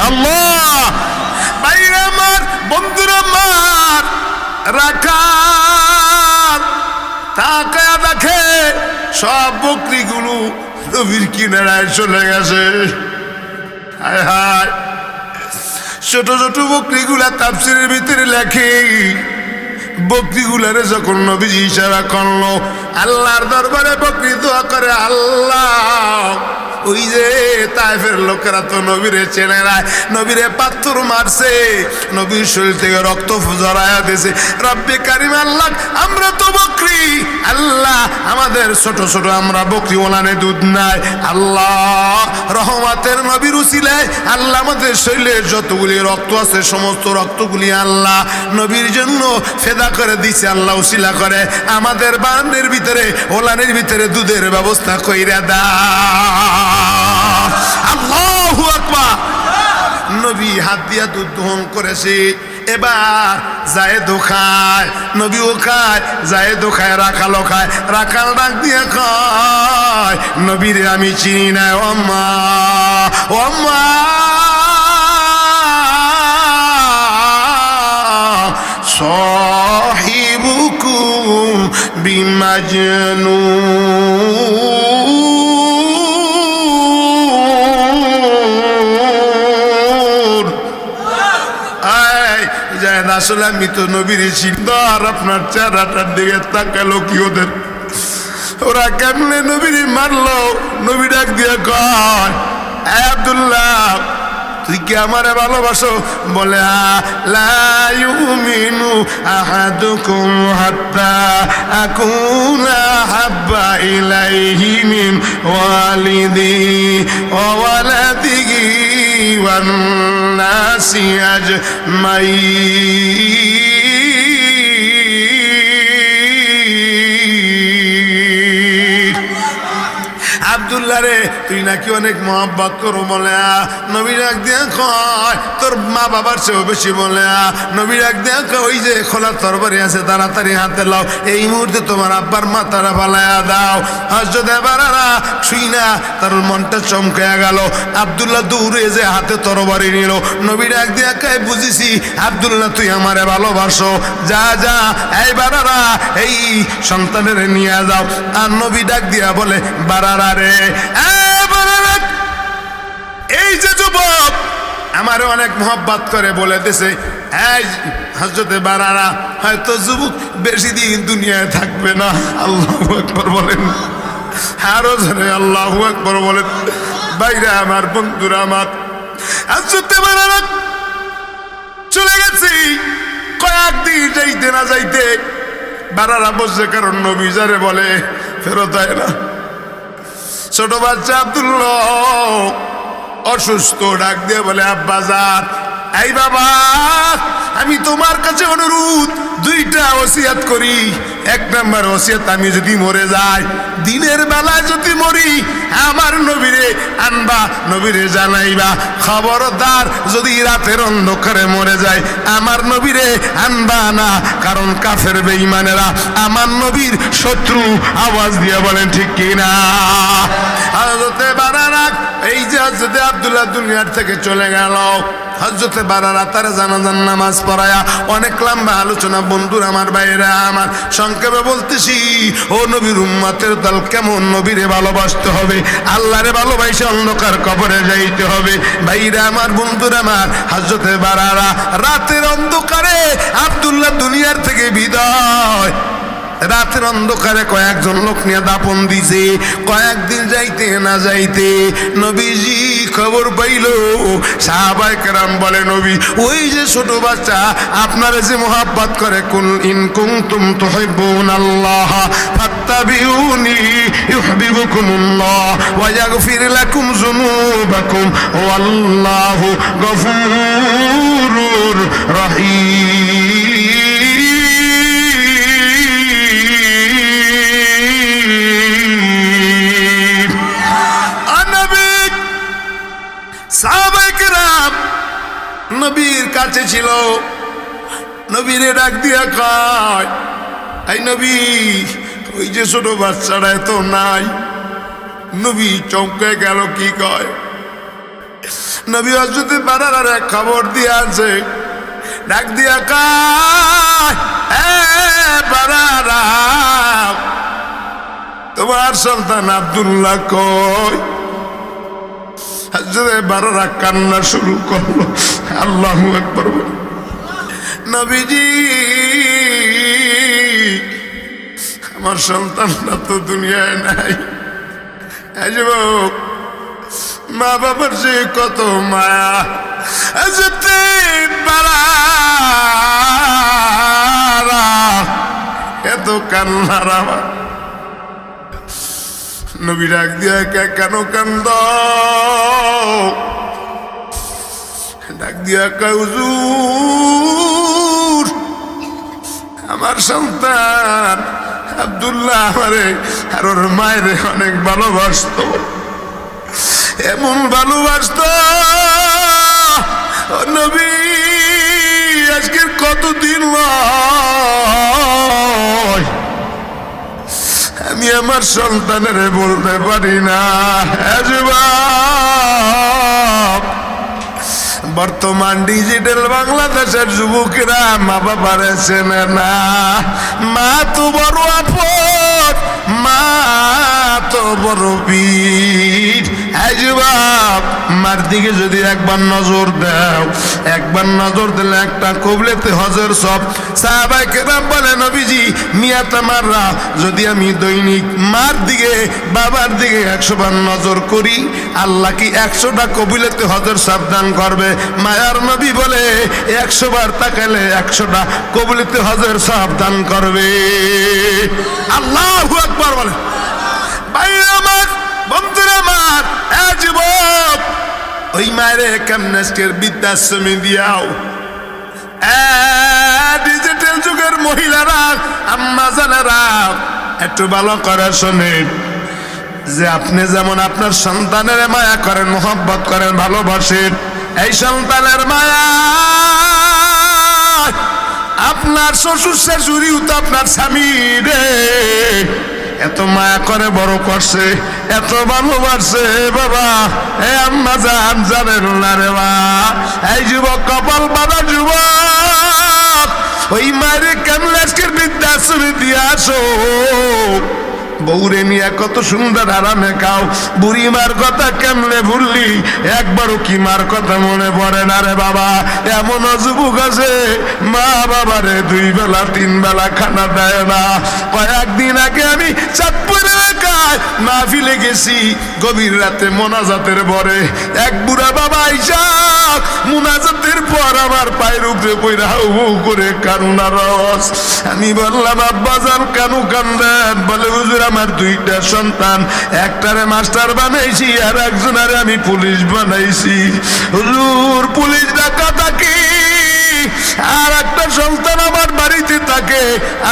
আল্লাহ বাইরে আমার বন্ধুরা আমার, রাখাল তাকায়া দেখে সব বকরিগুলো নবীর কিনারায় চলে গেছে। হায় হায়, ছোট ছোট বকরিগুলা তাফসীরের ভিতরে লেখে, বকরিগুলারে যখন নবীজি ইশারা করলো, আল্লাহর দরবারে বকরি দোয়া করে, আল্লাহ ওই যে তায়েফের লোকেরা তো নবীরে চেনে না, নবীরে পাথর মারছে, নবীর শরীর থেকে রক্ত জড়ায়া দিয়েছে। রব্বে কারিম আল্লাহ, আমরা তো বকরি, আল্লাহ আমাদের ছোট ছোট আমরা বকরি ওলানে দুধ নাই, আল্লাহ রহমতের নবীর উসিলায় আল্লাহ আমাদের শরীরের যতগুলি রক্ত আছে সমস্ত রক্তগুলি আল্লাহ নবীর জন্য ফেদা করে দিছে। আল্লাহ উসিলা করে আমাদের বানের ভিতরে ওলানের ভিতরে দুধের ব্যবস্থা কইরা দাও। আল্লাহু আকবার। নবী হাত দিয়া দুধ দহন করেছে। এবার জায়েদও খায়, নবীও খায়, জায়েদও খায়, রাখালও খায়। রাখাল ডাক দিয়ে খায়, নবীরে আমি চিনি না, ও আম্মা, ও আম্মা, সাহিবুকুম বিমাজনুন। আসলে আমি তো নবীর চিন্তার আপনার চেহারাটার দিকে তাকালো কি ওদের, ওরা কেমনে নবীর মারলো? নবী ডাক দিয়ে কয়, আব্দুল্লাহ তুই কি আমারে ভালোবাসো? বলে লা ইউমিনু আহাদুকুম হাত্তা আকুনা হাব্বা ইলাইহি মিন ওয়ালিদি ওয়া ওয়ালাদিহি ওয়ান নাসি আজমাইন। আব্দুল্লাহ রে তুই নাকি অনেক মহব্বত করো। বলে নবী ডাক দিয়ে কয়, তোর মা বাবার চেয়েও বেশি। বলে নবী ডাক দিয়ে কয়, ওই যে খোলা তরবারি আছে তাড়াতাড়ি হাতে লাও, এই মুহূর্তে তোমার আব্বার মাথাটা ফালাইয়া দাও। হযরত বারারা শুই না তার মনটা চমকায়া গেল। আব্দুল্লাহ দৌড়ে যে হাতে তরবারি নিল। নবী ডাক দিয়ে কয়, বুঝেছি আব্দুল্লাহ তুই আমারে ভালোবাসো, যা যা এই বারারা এই সন্তানের নিয়ে যাও। আর নবী ডাক দিয়া বলে, বারারা রে, এই যে যুবক আমারে অনেক মহব্বত করে বলে দিছে, এই হযরতে বারারা হয়তো যুবক বেশি দিন দুনিয়ায় থাকবে না। আল্লাহু আকবার বলেন, আরো জোরে আল্লাহু আকবার বলেন। ভাইরা আমার, বন্ধুরা আমার, হযরতে বারারা চলে গেছি। কয়েকদিন যাইতে না যাইতে বারারা বসছে, কারণ নবী যারে বলে ফেরত হয় না। ছোট বাচ্চা আব্দুল্লাহ অসুস্থ, ডাক দিয়ে বলে, আব্বাজান, এই বাবা, আমি তোমার কাছে অনুরোধ দুইটা ওসিয়ত করি। এক নম্বর ওসিয়ত, আমি যদি মরে যাই, দিনের বেলায় যদি মরি, আমার নবীরে আনবা, নবীরে জানাইবা। খবরদার যদি রাতের অন্ধকারে মরে যায়, আমার নবীরে আনবা না, কারণ কাফের বেঈমানেরা আমার নবীর শত্রু। আওয়াজ দিয়ে বলেন ঠিক কিনা? হযরতে বারারা এই যে হযরতে আব্দুল্লাহ দুনিয়ার থেকে চলে গেল, হযরতে বারারা তার জানাজার নামাজ পড়ায়া অনেক লম্বা আলোচনা। বন্ধুরা আমার, বাইরে আমার, সংক্ষেপে বলতেছি, ও নবীর উম্মতের দল, কেমন নবীরে ভালোবাসতে হবে, আল্লাহরে ভালোবাসে অন্ধকার কবরে যাইতে হবে। ভাইরা আমার, বন্ধুরা আমার, হযরতে বারারা রাতের অন্ধকারে আব্দুল্লাহ দুনিয়ার থেকে বিদায়, রাতের অন্ধকারে কয়েকজন লোক নিয়ে দাপন দিছে। কয়েকদিন যাইতে না যাইতে নবীজি খবর পাইল। সাহাবায়ে কেরাম বলে, নবী ওই যে ছোট বাচ্চা আপনারা যে মুহাব্বত করে, কুল ইন কুনতুম তুহিব্বুনাল্লাহ ফাত্তাবিউনি ইউহিব্বুকুমুল্লাহ ওয়া ইয়াগফির লাকুম যুনুবাকুম ওয়াল্লাহু গফুরুর রহিম। সাহাবায়ে কেরাম নবীর কাছে ছিল। নবীরে ডাক দিয়া কয়, এই নবী, ওই যে ছোট বাচ্চাটা তো নাই। নবী চমকে গেল, কি কয়? নবী হযরতে বারারারে খবর দিয়ে আছে। ডাক দিয়া কয়, এ বারারা, তোমার সন্তান আব্দুল্লাহ কই? হযরতে বারারা কান্না শুরু করলো। আল্লাহু আকবার। নবীজি, আমার সন্তানটা তো দুনিয়ায় নাই। এই যুবক, মা বাবার যে কত মায়া যেতে পারা এত কান্নার আমার নবী ডাক দিয়া কেন কান্দ ডাক দিয়া হুজুর আমার সন্তান আব্দুল্লাহ আমারে আর ওর মায়ের অনেক ভালোবাসতো এমন ভালোবাসতো ও নবী আজকের কতদিন নয় আমি আমার সন্তানের বলতে পারি না বর্তমান ডিজিটাল বাংলাদেশের যুবকেরা মা বাবারে চেনে না মা তো বড় আপদ মা তো বড় বীর যুবক মার দিকে যদি একবার নজর দাও একবার নজর দিলে একটা কবলেতে হজর সব সাহাবায়ে কেরাম বলে নবীজি মিয়া তামাররা যদি আমি দৈনিক মার দিকে বাবার দিকে 100 বার নজর করি আল্লাহ কি 100টা কবুলেতে হজর সাবধান করবে মায়ার নবী বলে 100 বার তাকালে 100টা কবুলেতে হজর সাবধান করবে আল্লাহু আকবার বলে ভাই আমার বন্ধুরা আমার যুবক ওই মায়ের কেমনেস্টের বৃদ্ধাশ্রমে দিয়াও ডিজিটাল যুগের মহিলারা আম্মা জানেরা একটু ভালো করে শোনেন যে আপনি যেমন আপনার সন্তানের মায়া করেন মোহব্বত করেন ভালোবাসেন এই সন্তানের মায়া আপনার শ্বশুর শাশুড়িও তো আপনার স্বামী রে এত মায়া করে বড় করছে এত ভালোবাসে বাবা এ আম্মা জানেন না রে মা এই যুবক কপাল বাবা যুবক ওই মায়ের কেমন আজকের বৃদ্ধাশ্রমে দিয়ে আসো বউরে নিয়ে কত সুন্দর আরামে খাও বুড়ি মার কথা কেমনে ভুললি একবারও কি মার কথা মনে পড়ে না রে বাবা এমন যুবক আছে মা বাবারে 2 বেলা 3 বেলা খানা দেয় না কয়েকদিন আগে আমি চাঁদপুর এলাকায় মাহফিলে গেছি গভীর রাতে মোনাজাতের পরে এক বুড়া বাবা আইসা মোনাজাতের পর আমার পায়ের উপরে পইরা হু করে কান্না রস আমি বললাম আব্বাজান কেন কান্দেন বলে হুজুর আমার 2টা সন্তান একটারে মাস্টার বানাইছি আর একজনারে আমি পুলিশ বানাইছি হুজুর পুলিশ ডাকা থাকে আর একটা সন্তান আমার বাড়িতে থাকে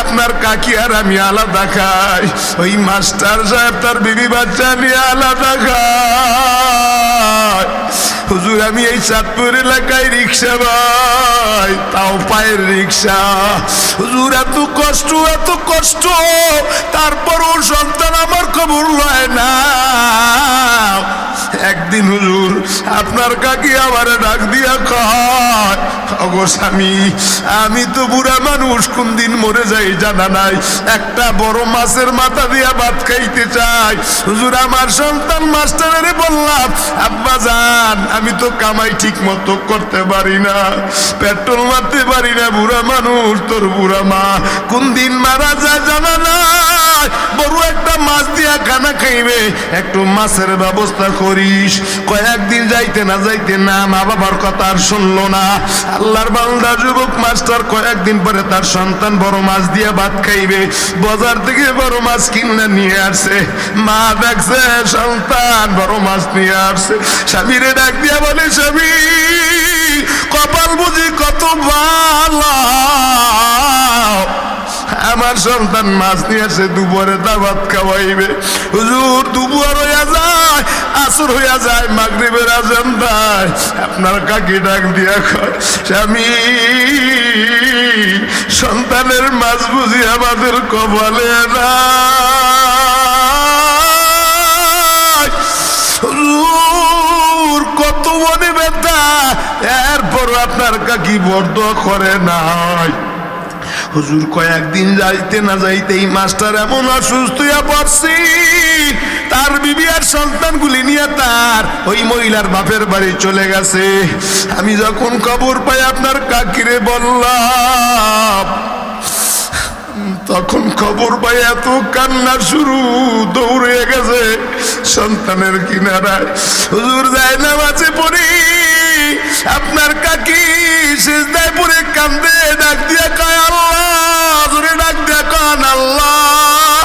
আপনার কাকি আর আমি আলাদা খাই ওই মাস্টার সাহেব তার বিবি বাচ্চা নিয়ে আলাদা খায় হুজুর আমি এই চাঁদপুর এলাকায় রিক্সা ভাই তাও পায়ের রিক্সা হুজুর এত কষ্ট তারপরও সন্তান আমার খবর লয় না একদিন হুজুর আপনার কাকি আমারে ডাক দিয়া কয় ওগো স্বামী আমি তো বুড়া মানুষ কোন দিন মরে যাই জানা নাই একটা বড় মাছের মাথা দিয়া ভাত খাইতে চাই হুজুর আমার সন্তান মাস্টারে বললাম আব্বা জান আমি তো কামাই ঠিক মতো করতে পারি না পেট্রোল মারতে পারি না বুড়া মানুষ তোর বুড়া মা কোন দিন মারা যায় জানা নাই বড় একটা মাছ দিয়া খানা খাইবে একটু মাছের ব্যবস্থা করিস কয়েকদিন যাইতে না মা বাবার কথা আর শুনলো না আল্লাহর বান্দা যুবক মাস্টার কয়েকদিন পরে তার সন্তান বড় মাছ দিয়ে ভাত খাইবে বাজার থেকে বড় মাছ কিনে নিয়ে আসছে মা দেখছে সন্তান বড় মাছ নিয়ে আসছে স্বামীরে ডাক দিয়া বলে স্বামী কপাল বুঝি কত ভালো আমার সন্তান মাছ নিয়ে আসে দুপুরে দাওয়াত খাওয়াইবে হুজুর দুপুর হইয়া যায় আসর হইয়া যায় মাগরিবের আজান দেয় আপনার কাকি ডাক দিয়া কয় স্বামী সন্তানের মাছ বুঝি আমাদের কপালে না হুজুর কত মনে ব্যথা এরপর আপনার কাকি বর্দ করে নাই হুজুর কয়েকদিন যাইতেই মাস্টার এমন অসুস্থ হইয়া পড়ছি তার বিবি আর সন্তানগুলি নিয়ে তার ওই মহিলার বাপের বাড়ি চলে গেছে আমি যখন খবর পাই আপনার কাকিরে বললাম তখন খবর পাই এত কান্না শুরু, দৌড়ে গেছে সন্তানের কিনারায়। হুজুর যায় নামাজে পড়ি, আপনার কাকি সিজদায় পড়ে কান্দে, ডাক দিয়া কয় আল্লাহ, জোরে ডাক দিয়া কন আল্লাহ,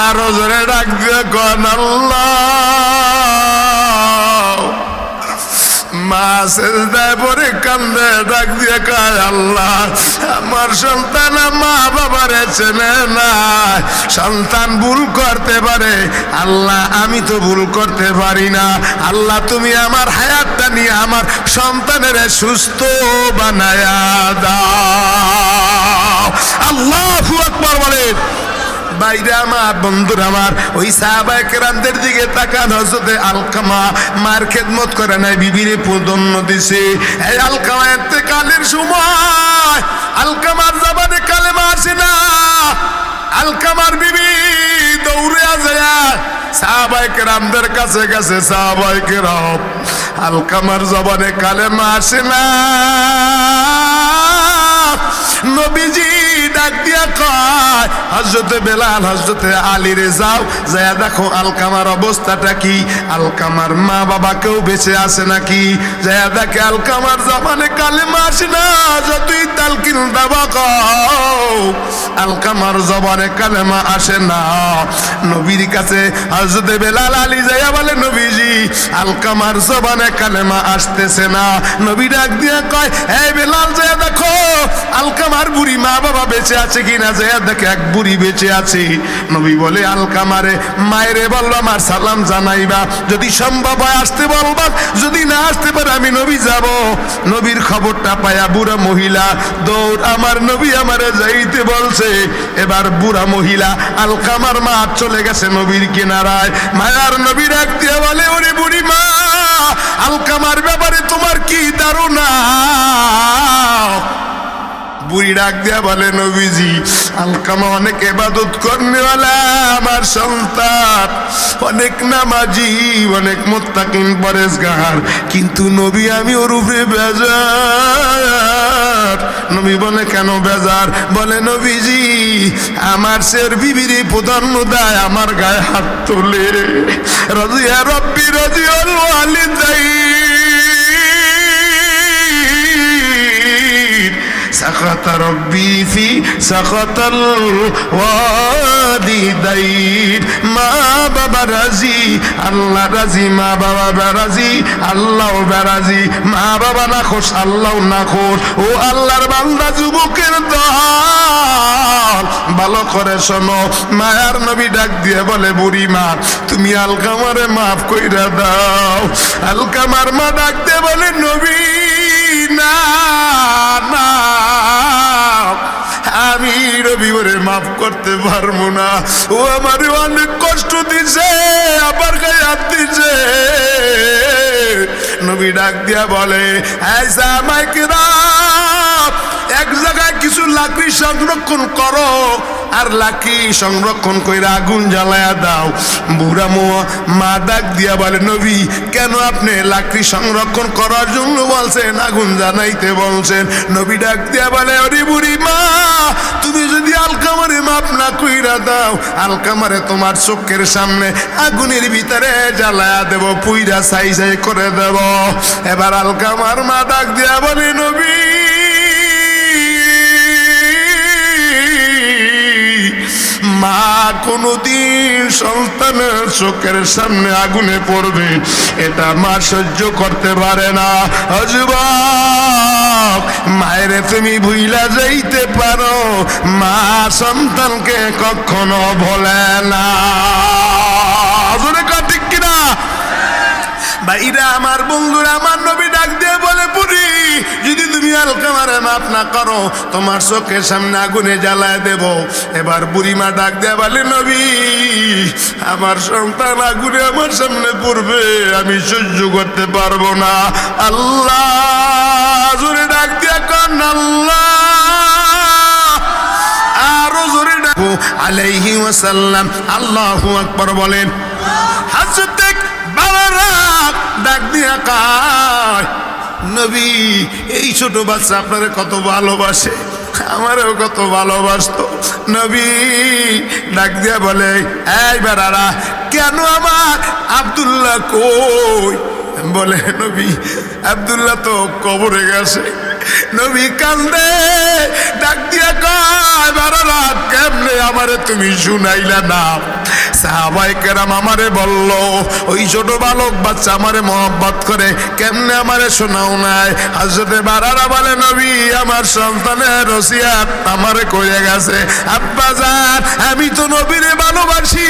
আরো জোরে ডাক দিয়া কন আল্লাহ। মা সিজদায় পড়ে কান্দে, ডাক দিয়া কয় আল্লাহ, আমার সন্তান মা বাবারে চেনে না, সন্তান ভুল করতে পারে, আল্লাহ আমি তো ভুল করতে পারি না, আল্লাহ তুমি আমার হায়াতটা নিয়ে আমার সন্তানের সুস্থ বানায়া দাও। আল্লাহু আকবার বলেন। বাইরে আমার, বন্ধুরা আমার, ওই সাহাবায়ে কেরামদের দিকে তাকান। হযরতে আলকামা মার খেদমত করে নাই, বিবিরে পদন্য দিছে। এই আলকামা ইন্তেকালের সময় আলকামার জবানে কালেমা আসে না। আলকামার বিবি দৌড়ে যায় সাহাবায়ে কেরামদের কাছে গেছে, সাহাবায়ে কেরাম আলকামার জবানে কালেমা আসে না। নবীজি ডাক দিয়া কয় হযরতে বেলাল, হযরতে আলী রে যাও, যায় দেখো আলকামার অবস্থাটা কি, আলকামার মা বাবা কেউ বেঁচে আছে নাকি। যায় দেখে আলকামার জবানে কালেমা আসে না, যতই তালকিন দাবা কও আলকামার জবানে কালেমা আসে না। নবীর কাছে হযরতে বেলাল আলী যায় বলে নবীজি আলকামার জবানে কালেমা আসতেছে না। নবী ডাক দিয়া কয় এই বেলাল, যায় দেখো আলকামার বুড়ি মা বাবা বেঁচে আছে কিনা। যায় দেখে এক বুড়ি বেঁচে আছে। নবী বলে আলকামারে মায়েরে বললো আমার সালাম জানাইবা, যদি সম্ভব হয় আসতে বলবা, যদি না আসতে পারে আমি নবী যাব। নবীর খবরটা পায়া বুড়া মহিলা দৌড়, আমার নবী আমারে যাইতে বলছে। এবার বুড়া মহিলা আলকামার মা চলে গেছে নবীর কিনারায়। মায়ার নবী ডাক দিয়ে বলে ওরে বুড়ি মা, আলকামার ব্যাপারে তোমার কি ধারণা। বুড়ি ডাক দিয়া বলে নবীজি আলকামা অনেক ইবাদত করনেওয়ালা আমার সন্তান, অনেক নামাজি, অনেক মুত্তাকিন পরেজগার, কিন্তু নবী আমি ওর উপরে বেজার। নবী বলে কেন বেজার। বলে নবীজি আমার সের বিবিরি প্রাধান্য দেয়, আমার গায়ে হাত তোলে। রাজিয়া রব্বি রাজিউল ওয়ালিদাইন সাখাতা রব্বি ফি সাখাতাল ওয়ালিদাইন। মা বাবা রাজি, আল্লাহ রাজি, মা বাবা রাজি, আল্লাহ রাজি। মা বাবা না খোশ, আল্লাহ না খোশ। ও আল্লাহর বান্দা যুবকের দল, ভালো করে শোনো। মায়ার নবী ডাক দিয়ে বলে বুড়ি মা তুমি আলকামারে মাফ কইরা দাও। আলকামার মা ডাক দিয়ে বলে নবী না না, আমি রবিবারে মাফ করতে পারবো না। ও আমার অনেক কষ্ট দিছে, আবার গায়ে হাত দিছে। নবী ডাক দিয়া বলে এক জায়গায় কিছু লাকড়ি সংরক্ষণ করো, আর লাকড়ি সংরক্ষণ করে আগুন জ্বালায়া দাও। বুড়া মা ডাক দিয়া বলে নবী কেন আপনি লাকড়ি সংরক্ষণ করার জন্য বলছেন, আগুন জ্বালাইতে বলছেন। নবী ডাক দিয়া বলে ওরে বুড়ি মা তুমি যদি আলকামারে মাপ না কইরা দাও, আলকামারে তোমার চোখের সামনে আগুনের ভিতরে জ্বালায়া দেব, পুইরা ছাই ছাই করে দেব। এবার আলকামার মা ডাক দিয়া বলে নবী মা কোনদিন সন্তানের চোখের সামনে আগুনে পড়বে এটা মা সহ্য করতে পারে না। যুবক মায়েরে তুমি ভুইলা যাইতে পারো, মা সন্তানকে কখনো ভোলে না। ঠিক কিনা ভাইরা আমার, বন্ধুরা আমার, নবী ডাক দিয়ে বলে বুড়ি যদি তুমি আলকামারে মাফ না করো তোমার চোখের সামনে আগুনে জ্বালায় দেব। এবার বুড়িমা ডাক দিয়ে বলে নবী আমার সন্তান আগুনে আমার সামনে পড়বে, আমি সহ্য করতে পারবো না। আল্লাহ জোরে ডাক দিয়া কন আল্লাহ, আরো জোরে ডাকো আলাইহি ওয়াসাল্লাম। আল্লাহু আকবার বলেন। হযরত বাবারা ডাক দিয়া কয় নবী এই ছোট বাচ্চা আপনারা কত ভালোবাসে, আমারও কত ভালোবাসতো। নবী ডাক দিয়া বলে, এই বেড়ারা, কেন আমার আব্দুল্লাহ কই? বলে, নবী আব্দুল্লাহ তো কবরে গেছে। নবী কান্দে, ডাক দিয়া কয়, বেড়ারা কেমনে আমারে তুমি শুনাইলা না? সাহাবায়ে কেরাম আমারে বলল, ওই ছোট বালক বাচ্চা আমারে মহব্বত করে, কেমনে আমারে শোনাও নাই? হযরতে বারারা বলে, নবী আমার সন্তানের ওসিয়ত আমারে কইয়া গেছে, আব্বা জান আমি তো নবীরে ভালোবাসি,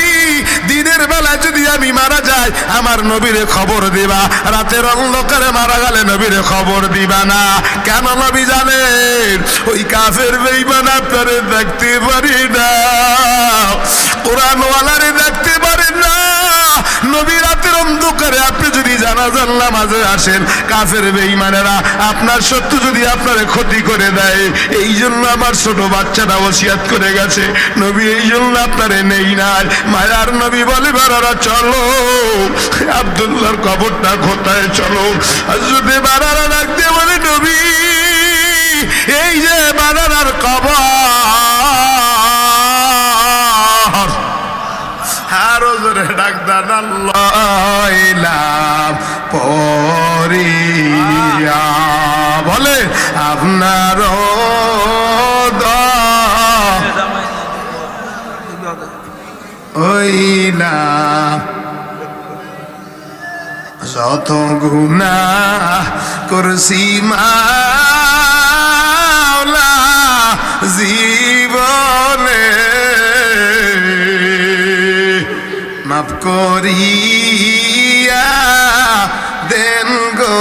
দিনের বেলা যদি আমি মারা যাই আমার নবীরে খবর দিবা, রাতের অন্ধকারে মারা গেলে নবীরে খবর দিবা না। কেন নবী জানেন? ওই কাফের বেঈমান আপনারে দেখতে পারি না, কোরআনওয়ালারে দেখতে পারেন না। নবী রাতের অন্ধকারে আপনি যদি জানাজার নামাজে আসেন, কাফের বেঈমানেরা আপনার শত্রু যদি আপনারে ক্ষতি করে দেয়, এই জন্য আমার ছোট বাচ্চাটা ওসিয়ত করে গেছে, নবী এই জন্য আপনারে নেই নাই। মায়ার নবী বলে, বারারা চলো আব্দুল্লাহর কবরটা কোথায়, চলো। হযরতে বারারা ডাকতে বলে, নবী এই যে বারারার কবর। আরো জোরে ডাক দেন, আল্লাহ ইলাম পরিয়া বলে আপনার ওইলাম যত গুনাহ করছি মাওলা জীবনে, মাফ করিয়া দেন গো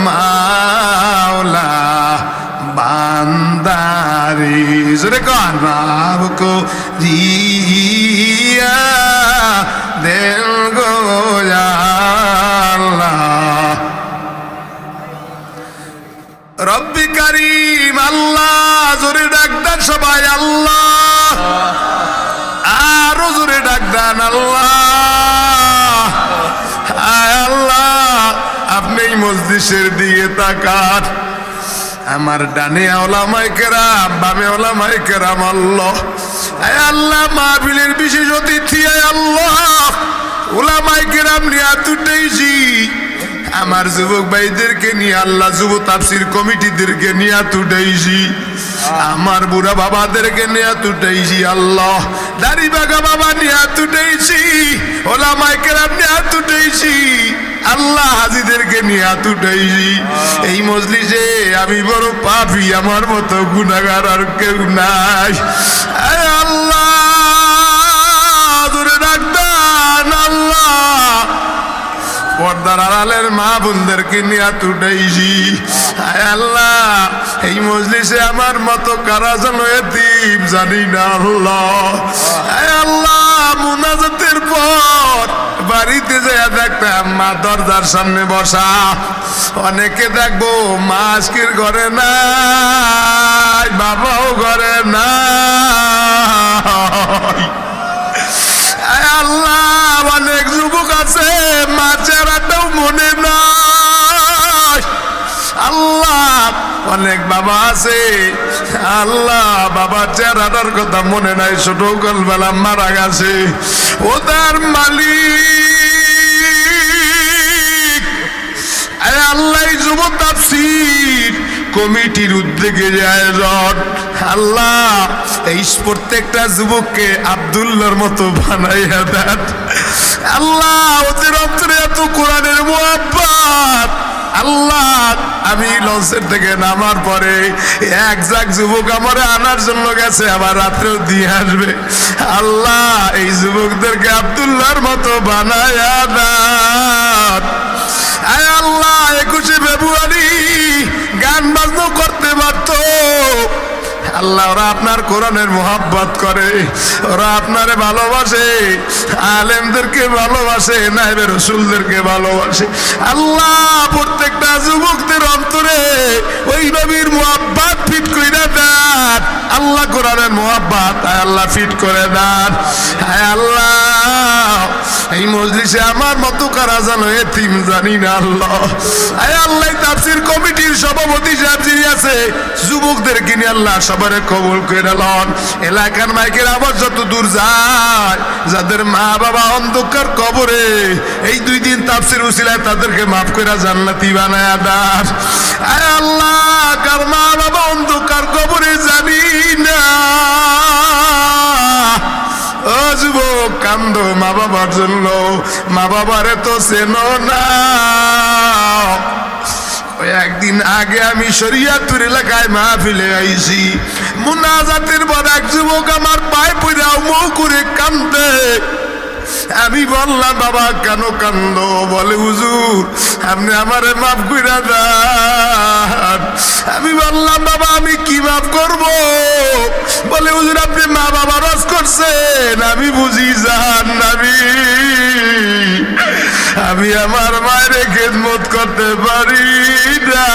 মাওলা বান্দারি, জোরে কন, মাফ করিয়া দেন গো আল্লাহ। রব্বি কারীম আল্লাহ, জোরে ডাক দেন সবাই আল্লাহ, আরো জোরে ডাক দেন আল্লাহ। আল্লাহ আপনি এই মজলিসের দিকে তাকান, আমার ডানে ওলামায়ে কেরাম, বামে ওলামায়ে কেরাম, আল্লাহ আল্লাহ মাহফিলের বিশেষ অতিথি আল্লাহ ওলামায়ে কেরাম নিয়ে তুটেইছি, আমার যুবক ভাইদেরকে নিয়ে আল্লাহ, যুব তাফসীর কমিটিদেরকে নিয়ে তুটেইছি, আমার বুড়া বাবাদেরকে নিয়ে তুটেইছি আল্লাহ, দাড়ি বাগা বাবা নিয়ে তুটেইছি, ওলামায়ে কেরাম নিয়ে তুটেইছি আল্লাহ, হাজীদেরকে নিয়ে তুটেইছি। এই মজলিসে আমি বড় পাপী, আমার মতো গুনাহগার আর কেউ নাই। আল্লাহ দূরে ডাকতেন আল্লাহ, পর্দার আড়ালের মা বোনদেরকে নিয়ে তুটাইছি আল্লাহ। এই মজলিসে আমার মতো কারা যেন এতিম জানি না আল্লাহ। আল্লাহ মুনাজাতের পর বাড়িতে যেয়ে দেখতাম মা দরজার সামনে বসা, অনেকে দেখবো মা আজকের ঘরে নাই, বাবাও ঘরে নাই। আল্লাহ অনেক যুবক আছে মা চেহারাটাও মনে নাই আল্লাহ, অনেক বাবা আছে আল্লাহ বাবার চেহারাটার কথা মনে নাই, ছোট কালবেলা মারা গেছে। ও তার মালিক আল্লাহ যুব তাফসীর কমিটির উদ্যোগে যে আয়োজন আল্লাহ, এই প্রত্যেকটা যুবককে আব্দুল্লাহর মতো বানাইয়া দেন আল্লাহ। ওদের অন্তরে এত কোরআনের মুহাব্বত আল্লাহ। আমি লঞ্চের থেকে নামার পরে এক জাক যুবক আমার আনার জন্য গেছে, আবার রাত্রেও দিয়ে আসবে আল্লাহ। এই যুবকদেরকে আব্দুল্লাহর মতো বানাইয়া দেন আল্লাহ। 21শে ফেব্রুয়ারি গান বাজনা করতে পারত আল্লাহ, ওরা আপনার কোরআনের মুহাব্বত করে, ওরা আপনারে ভালোবাসে, আলেমদেরকে ভালোবাসে, নায়েবে রাসূলদেরকে ভালোবাসে আল্লাহ। প্রত্যেকটা যুবকদের অন্তরে ওই নবীর মুহাব্বত ফিট কইরা দেন আল্লাহ, কোরআনের মুহাব্বত আল্লাহ ফিট করে দেন আল্লাহ। এই মজলিসে আমার মতো কারা জানো এতিম জানি না আল্লাহ। আয় আল্লাহ, তাফসীর কমিটির সভাপতি সাহেব যিনি আছে, যুবকদের কিনে আল্লাহ সবারে কবুল করে লন। এলাকার মাইকের আওয়াজ যত দূর যায়, যাদের মা বাবা অন্ধকার কবরে, এই 2 দিন তাফসীর উসিলায় তাদেরকে মাফ করে জান্নাতি বানায়া দাও। আয় আল্লাহ, কার মা বাবা অন্ধকার কবরে জানি না, ও যুবক কান্দো মা বাবার জন্য, মা বাবারে তো চেনো না। একদিন আগে আমি শরিয়াতুর এলাকায় মাহফিলে আইছি, মুনাজাতের পর এক যুবক আমার পায়ে পড়ে মৌ করে কান্দে। আমি বললাম বাবা কেন কান্দো? বলে হুজুর আপনি আমারে মাফ কইরা দেন। আমি বললাম বাবা আমি কি মাফ করব? বলে হুজুর আপনি মা বাবা রস করছেন, আমি বুঝি জাহান্নামী, আমি আমার মায়ের খেদমত করতে পারি না।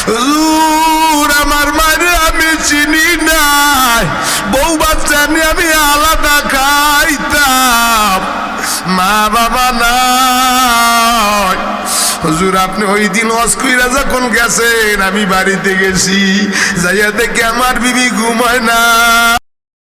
হুজুর আমার মায়ের আমি চিনি নাই, বউ বাচ্চা নিয়ে আমি আলাদা খাইতাম, মা বাবা নাই। হুজুর আপনি ওই দিন হজ কইরা যখন গেছেন, আমি বাড়িতে গেছি, যাইয়া দেখে আমার বিবি ঘুমায় না।